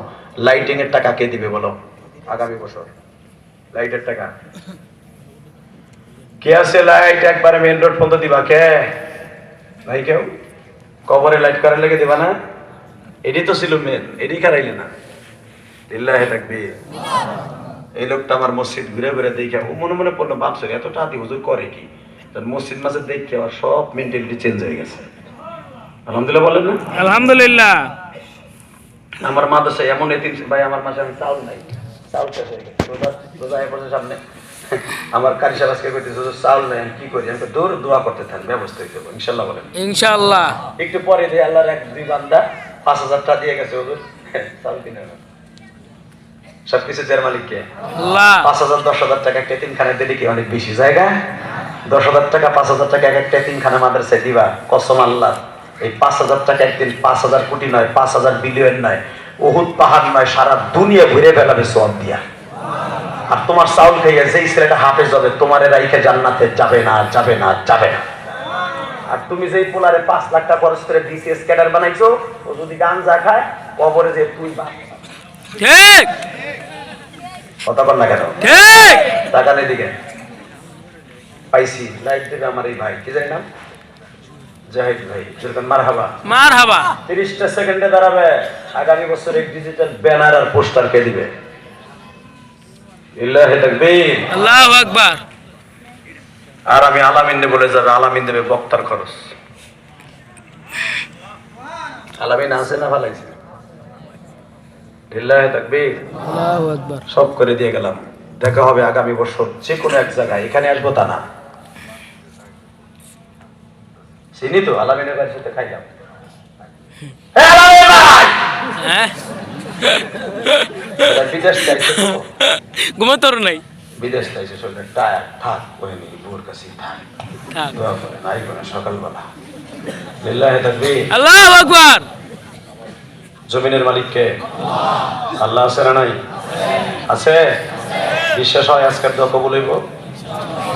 লাইটিং এর টাকা কে দিবে বলো আগামী বছর? লাইটের টাকা কে আছে? লাইট একবারে মেইন রোড পর্যন্ত দিবা কে? ভাই কেউ? কবরে লাইট করার লেগে দিবা না? এডি তো ছিল মেন, এডি খারাইলে না। লিল্লাহি তাকবীর। এই লোকটা আমার মসজিদ ঘুরে ঘুরে দেখে ও মনে মনে পড়লো, বাপসের এত টাতি হুজুর করে কি? মসজিদ মাঝে দেখে আমার সব মেন্টালিটি চেঞ্জ হয়ে গেছে। আলহামদুলিল্লাহ বলেন না? আলহামদুলিল্লাহ। আমার মাদ্রাসায় এমন এতিম ভাই, আমার মাসে আমি চাউল নাই, চাউল শেষ হয়ে গেছে, রোজা পড়ছে সামনে। আমার কারি সাহেব আজকে কইতেছে চাউল নাই, আমি কি করি? আমি দূর দোয়া করতে থাকি, ব্যবস্থা হয়ে যাবো ইনশাল্লাহ বলেন। ইনশাআল্লাহ। একটু পরে দিয়ে আল্লাহর 1-2 বান্দা 5000 টাকা দিয়ে গেছে হুজুর, চাউল কিনে না। সবকিছু যার মালিক কে? আল্লাহ। 5000 10,000 টাকা একটা এতিমখানায় দিলে কি অনেক বেশি জায়গা? 10,000 টাকা 5,000 টাকা একটা এতিমখানা মাদ্রাসায় দিবা, কসম আল্লাহ। এই 5,000 টাকা একদিন 5,000 কোটি নয়, 5,000 বিলিয়ন নয়, উহুদ পাহাড় নয়, সারা দুনিয়া ঘুরে বেড়াবে সওয়াব দিয়া। আর তোমার চাউল খাইয়া যেই ছেলেটা হাফেজ হবে, তোমারে রাইখে জান্নাতে যাবে না, যাবে না, যাবে না। আর তুমি যেই পোলারে 5 লাখ টাকা খরচ করে বিসিএস ক্যাডার বানাইছো, ও যদি গাঞ্জা খায় কবরে যে তুই ঠিক। কথা বল না কেন? ঠিক। টাকা নেই দিকে পাইছি, লাইট দেবে আমার এই ভাই, কি জানি নাম? জাহিদ ভাই। যেরকম মারহাবা মারহাবা। 30টা সেকেন্ডে দাঁড়াবে। আগামী বছর এক ডিজিটাল ব্যানার আর পোস্টার কে দিবে? লিল্লাহি তাকবীর। আল্লাহু আকবার। আর আমি আলামিন বলে যাবে, আলামিন দেবে বক্তার খরচ। আলামিন আছে না ভালাইছে? লিল্লাহি তাকবীর। আল্লাহু আকবার। সব করে দিয়ে গেলাম। দেখা হবে আগামী বছর যে কোনো এক জায়গায়, এখানে আসবো তা না। চিনি তো আলামিনের বাড়ির সাথে খাইলাম। হ্যাঁ আলামিন ভাই হ্যাঁ এরা বিদেশ যাইছে তো। ঘুমাতোর নাই বিদেশ যাইছে শরীরে টায়ার থাক ওই নিয়ে বোর কাছে থাক থাক দোয়া করে নাই করে সকালবেলা লিল্লাহি তাকবীর। আল্লাহু আকবার জমিনের মালিক কে? আল্লাহ আছে না নাই? আছে। বিশ্বাস হয় আজকের দোয়া কবুল হইব?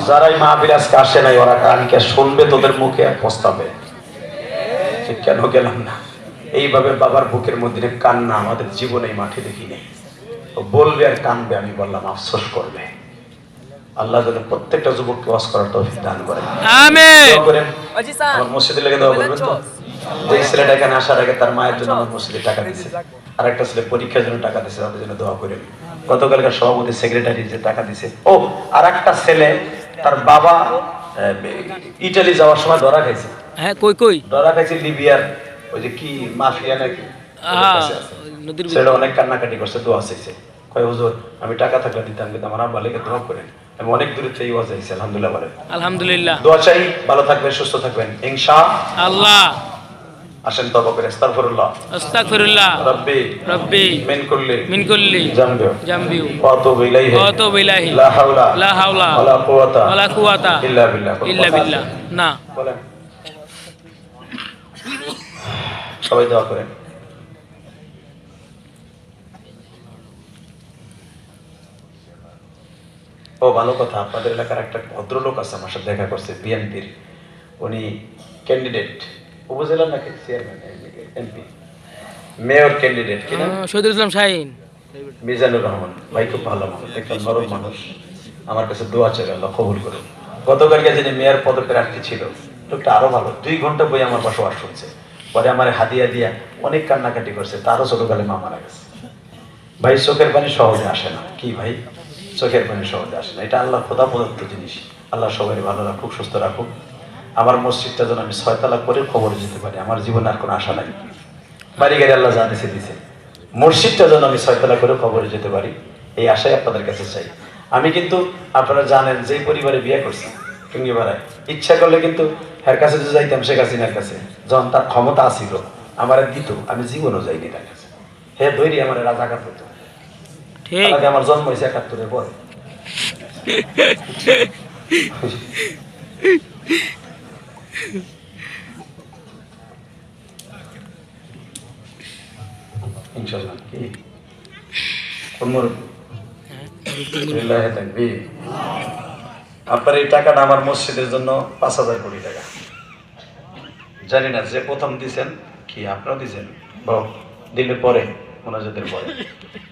যারাই মাহফিল আজকে আসে নাই ওরা কানকে শুনবে তোদের মুখে আর পস্তাবে যে কেন গেলাম না। এইভাবে বাবার বুকের মধ্যে কান্না আমাদের জীবনে এই মাঠে দেখি নেই। ও বলবে আর কানবে, আমি বললাম আফসোস করবে। আল্লাহ যেন প্রত্যেকটা যুবককে ওয়াজ করার তৌফিক দান করেন। আমিন দোয়া করেন। আমার মসজিদে লেগে দোয়া করবেন তো। যে ছেলেটা এখানে আসার আগে তার মায়ের জন্য আমার মসজিদে টাকা দিয়েছে, আর একটা ছেলে পরীক্ষার জন্য টাকা দিয়েছে, তাদের জন্য দোয়া করেন। গতকালকার সভাপতি সেক্রেটারি যে টাকা দিয়েছে। ও আর একটা ছেলে তার বাবা ইটালি যাওয়ার সময় ধরা খাইছে। হ্যাঁ কই কই ধরা খাইছে লিবিয়ার ওই যে কি মাফিয়া নাকি নদীর ছেলেটা অনেক কান্নাকাটি করছে, দোয়া চাইছে। কয় হুজুর আমি টাকা থাকলে দিতাম, কিন্তু আমার আব্বা লেগে দোয়া করেন। আমি অনেক দূরে থেকে ওয়াজ আইছি, আলহামদুলিল্লাহ বলেন। আলহামদুলিল্লাহ দোয়া চাই, ভালো থাকবেন, সুস্থ থাকবেন আল্লাহ। আসেন তওবা করে আস্তাগফিরুল্লাহ আস্তাগফিরুল্লাহ রাব্বি রব্বি মিন কুল্লি জামবিউ ওয়া আতুবু ইলাইহি লা হাওলা ওয়ালা কুওয়াতা ইল্লা বিল্লাহ। না বলেন সবাই দোয়া করেন। ও ভালো কথা, আপনাদের এলাকার একটা ভদ্রলোক আছে আমার সাথে দেখা করছে, বিএনপির। উনি ক্যান্ডিডেট উপজেলা নাকি চেয়ারম্যান এমপি মেয়র ক্যান্ডিডেট কিনা শহীদুল ইসলাম শাহিন মিজানুর রহমান ভাই, খুব ভালো মানুষ, একটা নরম মানুষ। আমার কাছে দোয়া চাই আল্লাহ কবুল করুন। গতকালকে যিনি মেয়র পদপ্রার্থী ছিল লোকটা আরো ভালো, 2 ঘন্টা বই আমার পাশে ওয়াজ শুনছে। পরে আমার হাদিয়া দিয়া অনেক কান্নাকাটি করছে, তারও ছোটকালে মা মারা গেছে। ভাই চোখের পানি সহজে আসে না, কি ভাই চোখের পানি সহজে আসে না, এটা আল্লাহ খোদা প্রদত্ত জিনিস। আল্লাহ সবাই ভালো রাখুক, সুস্থ রাখুক। আমার মসজিদটা যেন আমি 6 তালা করে খবরে যেতে পারি, আমার জীবনে আর কোনো আশা নাই। বাড়ি গাড়ি আল্লাহ যা দিছে দিছে, মসজিদটা যেন আমি 6 তালা করে খবরে যেতে পারি, এই আশাই আপনাদের কাছে চাই। আমি কিন্তু আপনারা জানেন যেই পরিবারে বিয়ে করছি টুঙ্গিপাড়ায়, ইচ্ছা করলে কিন্তু এর কাছে যে যাইতাম শেখ হাসিনার কাছে, যখন তার ক্ষমতা আসিল আমার দিত, আমি জীবনও যাইনি তার কাছে। হে দৈরি আমার রাজাকার হতো। ঠিক আমার জন্ম হয়েছে 71-এর পরে। ইনশাআল্লাহ কি আপনার এই টাকাটা আমার মসজিদের জন্য 5,000 কোটি টাকা। জানি না যে প্রথম দিছেন কি আপনারা দিছেন দিলে পরে মোনাজাতের পরে।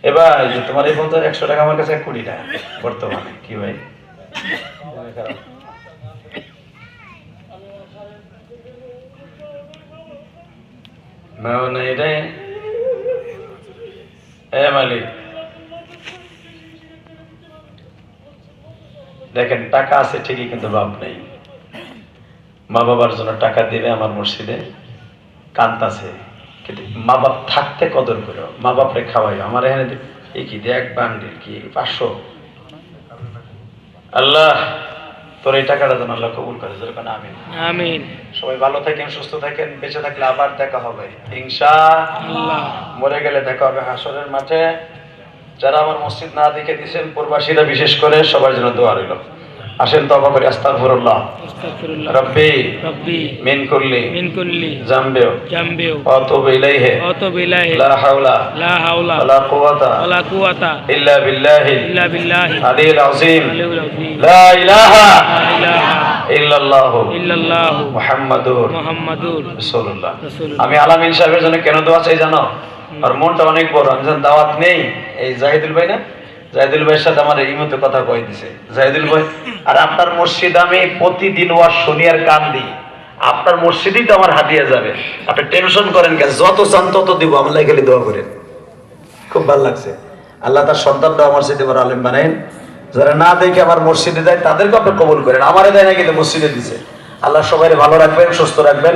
এবার যে তোমার এই বলতে 100 টাকা আমার কাছে 1 কোটি টাকা বর্তমানে, কি ভাই না রে মালিক। দেখেন টাকা আছে ঠিকই, কিন্তু বাপ নেই। মা বাবার জন্য টাকা দিবে আমার মসজিদে, কান্তাছে, কিন্তু মা বাপ থাকতে কদর করো, মা বাপরে খাওয়াই। আমার এখানে এই কি দেখ বান্ডিল কি 500। আল্লাহ তোর এই টাকাটা যেন আল্লাহ কবুল করে, যেরকম আমিন আমিন। সবাই ভালো থাকেন, সুস্থ থাকেন, বেঁচে থাকলে আবার দেখা হবে ইনশাআল্লাহ। মরে গেলে দেখা হবে হাসরের মাঠে। যারা আমার মসজিদ না দেখে দিয়েছেন প্রবাসীরা বিশেষ করে, সবার জন্য দোয়া রইল। আসেন তওবা করি আস্তাগফিরুল্লাহ রাব্বি মিন কুল্লি জামবিউ ওয়া আতুবু ইলাইহি লা হাওলা ওয়ালা কুওয়াতা ইল্লা বিল্লাহি আলিল আযীম লা ইলাহা ইল্লাল্লাহু মুহাম্মাদুর রাসূলুল্লাহ। আমি আলামিন সাহেবের জন্য কেন দোয়া চাই জানো? আর মনটা অনেক বড়। আমি যখন দাওয়াত নেই, এই জাহিদুল ভাই না, জাহিদুল ভাইয়ের সাথে আমার এই মতো কথা কই দিছে জাহিদুল ভাই। আর আপনার মসজিদ আমি প্রতিদিন ওয়াজ শুনি আর কান দিই, আপনার মসজিদেই তো আমার হাদিয়া যাবে। আপনি টেনশন করেন কেন? যত চান তত দিব, আমার লাগে খালি দোয়া করেন। খুব ভালো লাগছে। আল্লাহ তার সন্তানটা আমার সাথে বড় আলেম বানাইন। যারা না দেখে আমার মসজিদে যায় তাদেরকে আপনি কবুল করেন, আমারে দেয় না, কিন্তু মসজিদে দিছে। আল্লাহ সবাই ভালো রাখবেন, সুস্থ রাখবেন,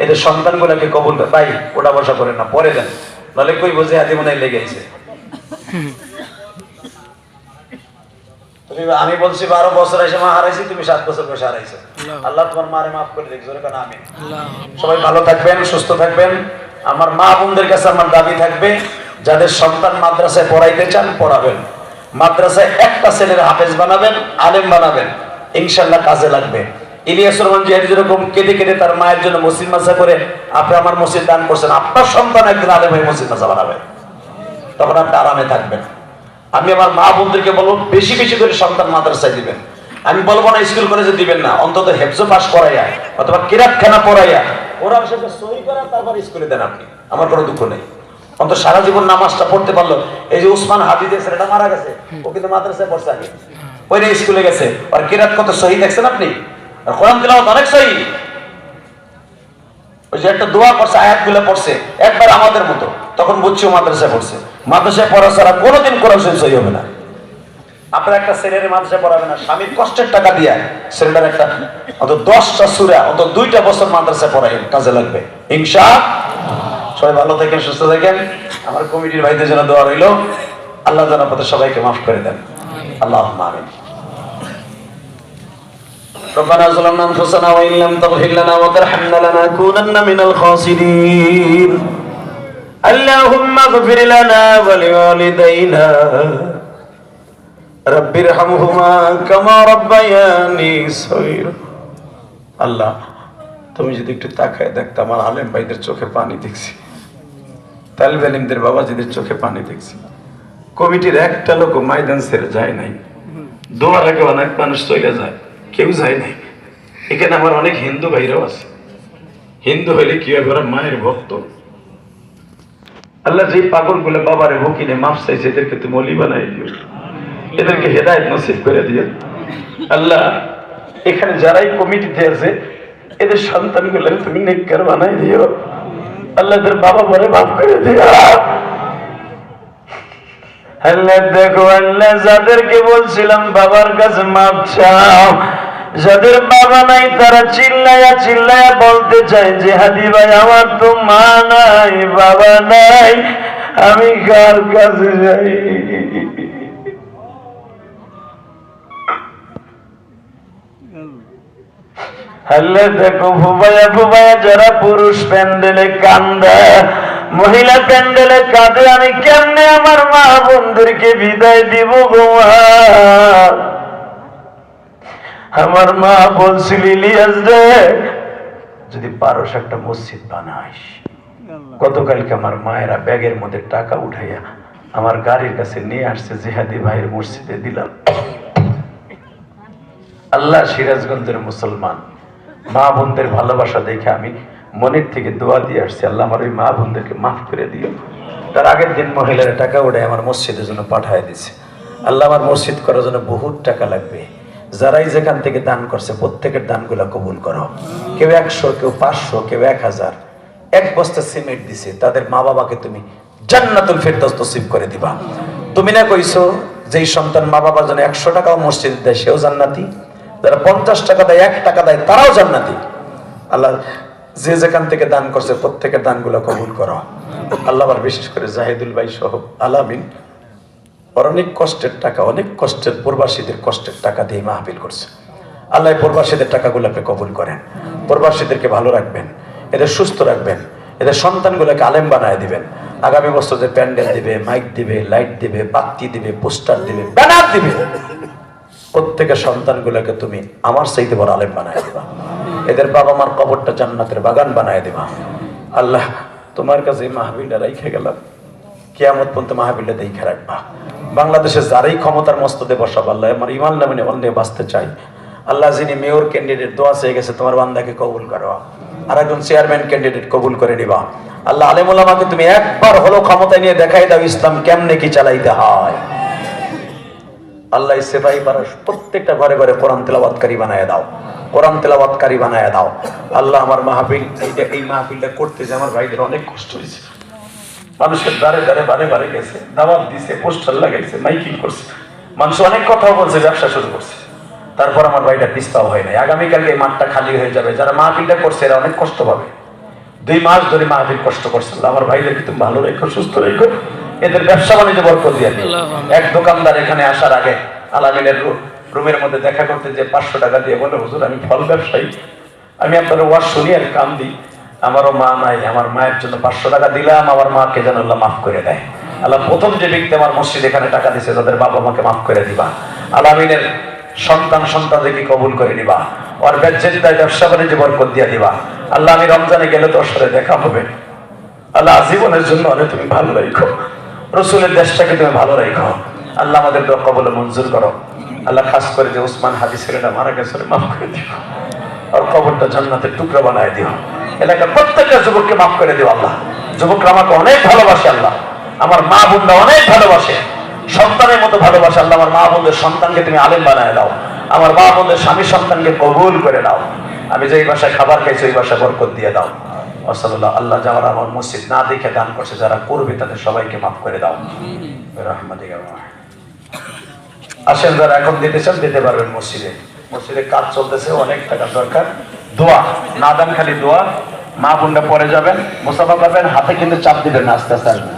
এদের সন্তানগুলোকে কবুল করেন। ভাই ওটা বসা করেন না, পরে দেন, নাহলে কই বোঝে আদি মনে হয় লেগে গেছে। আমি বলছি 12 বছর এসে মা হারাইছি, তুমি 7 বছর বয়সে হারাইছো। আল্লাহ তোমার মারে মাফ করে দিক, জোরে কানা আমিন। আল্লাহ সবাই ভালো থাকবেন, সুস্থ থাকবেন। আমার মা বোনদের কাছে আমার দাবি থাকবে, যাদের সন্তান মাদ্রাসায় পড়াইতে চান পড়াবেন, মাদ্রাসায় একটা ছেলের হাফেজ বানাবেন, আলেম বানাবেন, ইনশাল্লাহ কাজে লাগবে। ইলিয়াস রহমান জিহাদি যেরকম কেঁদে কেঁদে তার মায়ের জন্য মসজিদ মাসা করে আপনি আমার মসজিদ দান করছেন, আপনার সন্তান একদিন আলেম হয়ে মসজিদ মাসা বানাবে, তখন আপনি আরামে থাকবেন। আমি আমার মা বোনদেরকে বলবো বেশি বেশি করে সন্তান মাদ্রাসায় দিবেন। আমি বলবো না স্কুল কলেজে দিবেন না, অন্তত হেফজ পাস করাইয়া অথবা কিরাতখানা পড়াইয়া ওরা সাথে সই করা তারপর স্কুলে দেন আপনি, আমার কোনো দুঃখ নেই। অন্তত সারা জীবন নামাজটা পড়তে পারলো। এই যে উসমান হাদিদের ছেলেটা মারা গেছে, ও কিন্তু মাদ্রাসায় পড়ছে আগে, ওই স্কুলে গেছে, আর কিরাত কত সহি দেখছেন আপনি, আর কোরআন তিলাওয়াত অনেক সহি। ওই যে একটা দোয়া করছে, আয়াতগুলো পড়ছে একবার আমাদের মতো, তখন বুঝছি ও মাদ্রাসায় পড়ছে। মাদ্রাসায় পড়া ছাড়া কোনোদিন কোরআন শরীফ সহি হবে না। আপনার একটা ছেলের মাদ্রাসায় পড়াবে না, স্বামীর কষ্টের টাকা দিয়ে ছেলেটার একটা অন্তত 10টা সূরা অন্তত 2টা বছর মাদ্রাসায় পড়াই, কাজে লাগবে ইনশাআল্লাহ। সবাই ভালো থাকেন, সুস্থ থাকেন। আমার কমিটির ভাইদের জন্য দোয়া রইল, আল্লাহ যেন আপনাদের সবাইকে মাফ করে দেন, আল্লাহুম্মা আমিন। ربنا ظلمنا انفسنا وان لم تغفر لنا وترحمنا لنكونن من الخاسرين اللهم اغفر لنا ولوالدينا رب ارحمهما كما ربياني صغيرا। আল্লাহ তুমি যদি একটু তাকায় দেখতে, আমার আলেম ভাইদের চোখে পানি দেখছি, তালিব আলিমদের বাবাজিদের চোখে পানি দেখছি। কমিটির একটা লোক ময়দান ছেড়ে যায় নাই, দোয়ার আগে অনেক মানুষ চলে যায়, কেউ যায় নাই। এখানে আমার অনেক হিন্দু ভাইরাও আছে, হিন্দু হইলে কি হবে, ওরা মায়ের ভক্ত। আল্লাহ যে পাগল গুলো বাবারে ভকিনে মাফ চাইছে, এদেরকে তুমি অলি বানাই দিও, এদেরকে হেদায়েত নসিব করে দিও। আল্লাহ এখানে যারাই কমিটিতে আছে এদের সন্তান গুলো তুমি নেককার বানাই দিও। আল্লাহ এদের বাবা বলে মাফ করে দিও। আল্লাহ দেখো, আল্লাহ যাদেরকে বলছিলাম বাবার কাছে মাপ চাও, যাদের বাবা নাই তারা চিল্লায়া চিল্লায়া বলতে চায় যে হাদি ভাই আমার তো মা নাই বাবা নাই, আমি কার কাছে যাই? আল্লাহ দেখো, ফুবায়া ফুবায়া যারা পুরুষ প্যান্ডেলে কান্দে, মহিলা প্যান্ডেলে কাঁদে, আমি কেমনে আমার মা বোনদেরকে বিদায় দিব গো মা? আমার মা বলছিল, ইলিয়াস রে যদি পারস একটা মসজিদ বানাইস। গতকালকে আমার মায়েরা ব্যাগের মধ্যে টাকা উঠাইয়া আমার গাড়ির কাছে নিয়ে আসছে, জিহাদি ভাইয়ের মসজিদে দিলাম। আল্লাহ সিরাজগঞ্জের মুসলমান মা বোনদের ভালোবাসা দেখে আমি মনের থেকে দোয়া দিয়ে আসছি, আল্লাহ আমার ওই মা বোনদেরকে মাফ করে দিও। তার আগের দিন মহিলারা টাকা উঠে আমার মসজিদের জন্য পাঠায় দিছে। আল্লাহ আমার মসজিদ করার জন্য বহুত টাকা লাগবে, যারাই যেখান থেকে দান করছে প্রত্যেকের দানগুলো কবুল করো। কেউ 100, কেউ 500, কেউ 1000, এক বস্তা সিমেন্ট দিছে, তাদের মা বাবাকে তুমি জান্নাতুল ফেরদৌস নসিব করে দিবা। তুমি না কইছো যেই সন্তান মা বাবার জন্য 100 টাকাও মসজিদে দেয় সেও জান্নাতি, যারা 50 টাকা দেয়, 1 টাকা দেয়, তারাও জান্নাতি। আল্লাহ যে যেখান থেকে দান করছে প্রত্যেকের দানগুলো কবুল করো। আল্লাহ আবার বিশেষ করে জাহিদুল ভাই সহ আলামিন অনেক কষ্টের টাকা, অনেক কষ্টের প্রবাসীদের কষ্টের টাকা দিয়ে মাহফিল করছে। আল্লাহ প্রবাসীদের টাকাগুলোকে কবুল করেন, প্রবাসীদেরকে ভালো রাখবেন, এদের সুস্থ রাখবেন, এদের সন্তানগুলোকে আলেম বানায় দিবেন। আগামী বছর যে প্যান্ডেল দিবে, মাইক দিবে, লাইট দিবে, বাতি দিবে, পোস্টার দিবে, ব্যানার দিবে, প্রত্যেকের সন্তানগুলোকে তুমি আমার চাইতে বড় আলেম বানায় দিবা। এদের বাবা মার কবরটা জান্নাতের বাগান বানায় দিবা। আল্লাহ তোমার কাছে এই মাহফিলটা রাইখে গেলাম, কিয়ামত পর্যন্ত মাহফিলটা দেখে রাখবা। বাংলাদেশে যারাই ক্ষমতার মস্তদে বসাবো, আল্লাহ আমার ইমান নামে অন্যে বাঁচতে চাই। আল্লাহ যিনি মেয়র ক্যান্ডিডেট দোয়া চেয়ে গেছে, তোমার বান্দাকে কবুল করো। আর একজন চেয়ারম্যান ক্যান্ডিডেট কবুল করে নিবা। আল্লাহ আলেম ওলামাকে তুমি একবার হলো ক্ষমতায় নিয়ে দেখাই দাও ইসলাম কেমনে কি চালাইতে হয়। আল্লাহ সেফাই পারা প্রত্যেকটা ঘরে ঘরে কোরআন তেলাওয়াতকারী বানায় দাও, কোরআন তেলাওয়াতকারী বানায় দাও। আল্লাহ আমার মাহফিল এই মাহফিলটা করতে যে আমার ভাইদের অনেক কষ্ট হয়েছে, মানুষের দ্বারে দ্বারে বারে বারে গেছে, দাওয়াত দিছে, পোস্টার লাগাইছে, মাইকিং করছে, মানুষ অনেক কথাও বলছে, ব্যবসা শুরু করছে, তারপর আমার ভাইটা পিস্তাও হয় নাই। আগামীকালকে এই মাঠটা খালি হয়ে যাবে, যারা মাহফিলটা করছে এরা অনেক কষ্ট পাবে। 2 মাস ধরে মাহফিল কষ্ট করছে। আমার ভাইদেরকে তুমি ভালো রেখো, সুস্থ রেখো, এদের ব্যবসা বাণিজ্য বরকত দিয়ে দিও। এক দোকানদার এখানে আসার আগে আলামিনের রুমের মধ্যে দেখা করতে যে 500 টাকা দিয়ে বলে, হুজুর আমি ফল ব্যবসায়ী, আমি আপনার ওয়াজ শুনি আর কাম দিই, আমারও মা নাই, আমার মায়ের জন্য 500 টাকা দিলাম, আমার মাকে যেন আল্লাহ মাফ করে দেয়। আল্লাহ প্রথম যে ব্যক্তি আমার মসজিদ এখানে টাকা দিছে তাদের বাবা মাকে মাফ করে দিবা। আলামিনের সন্তানদেরকে কবুল করে নিবা, ওর ব্যবসা বাণিজ্য বরকত দিয়ে দিবা। আল্লাহ আমি রমজানে গেলে তোর সাথে দেখা হবে, আল্লাহ জীবনের জন্য অনেক তুমি ভালো রাখো, রসুলের দেশটাকে তুমি ভালো রাখো। আল্লাহ আমাদের দোয়া কবুল মঞ্জুর করো। আল্লাহ খাস করে যে উসমান হাদি ছেলেটা মারা গেছে মাফ করে দিও, আর কবরটা জান্নাতের টুকরা বানায় দিও। এলাকার প্রত্যেকটা যুবককে মাফ করে দিও আল্লাহ। যুবকরা আমাকে অনেক ভালোবাসে আল্লাহ, আমার মা বোনরা অনেক ভালোবাসে, সন্তানের মতো ভালোবাসে আল্লাহ। আমার মা বোনদের সন্তানকে তুমি আলেম বানায় দাও, আমার মা বোনদের স্বামী সন্তানকে কবুল করে দাও। আমি যেই বাসায় খাবার খাইছি ওই বাসায় বরকত দিয়ে দাও। ওয়াসাল্লাল্লাহ। আল্লাহ যারা আমার মসজিদ না দেখে দান করছে, যারা করবে তাদের সবাইকে মাফ করে দাও রাহমাতিকা। আসেন যারা এখন দিতে চান দিতে পারবেন। মসজিদে কাজ চলতেছে, অনেক টাকার দরকার। দোয়া না দান, খালি দোয়া। মা বোনরা পরে যাবেন, মুসাফা পাবেন, হাতে কিন্তু চাপ দিবেন না, আস্তে আস্তে আসবেন।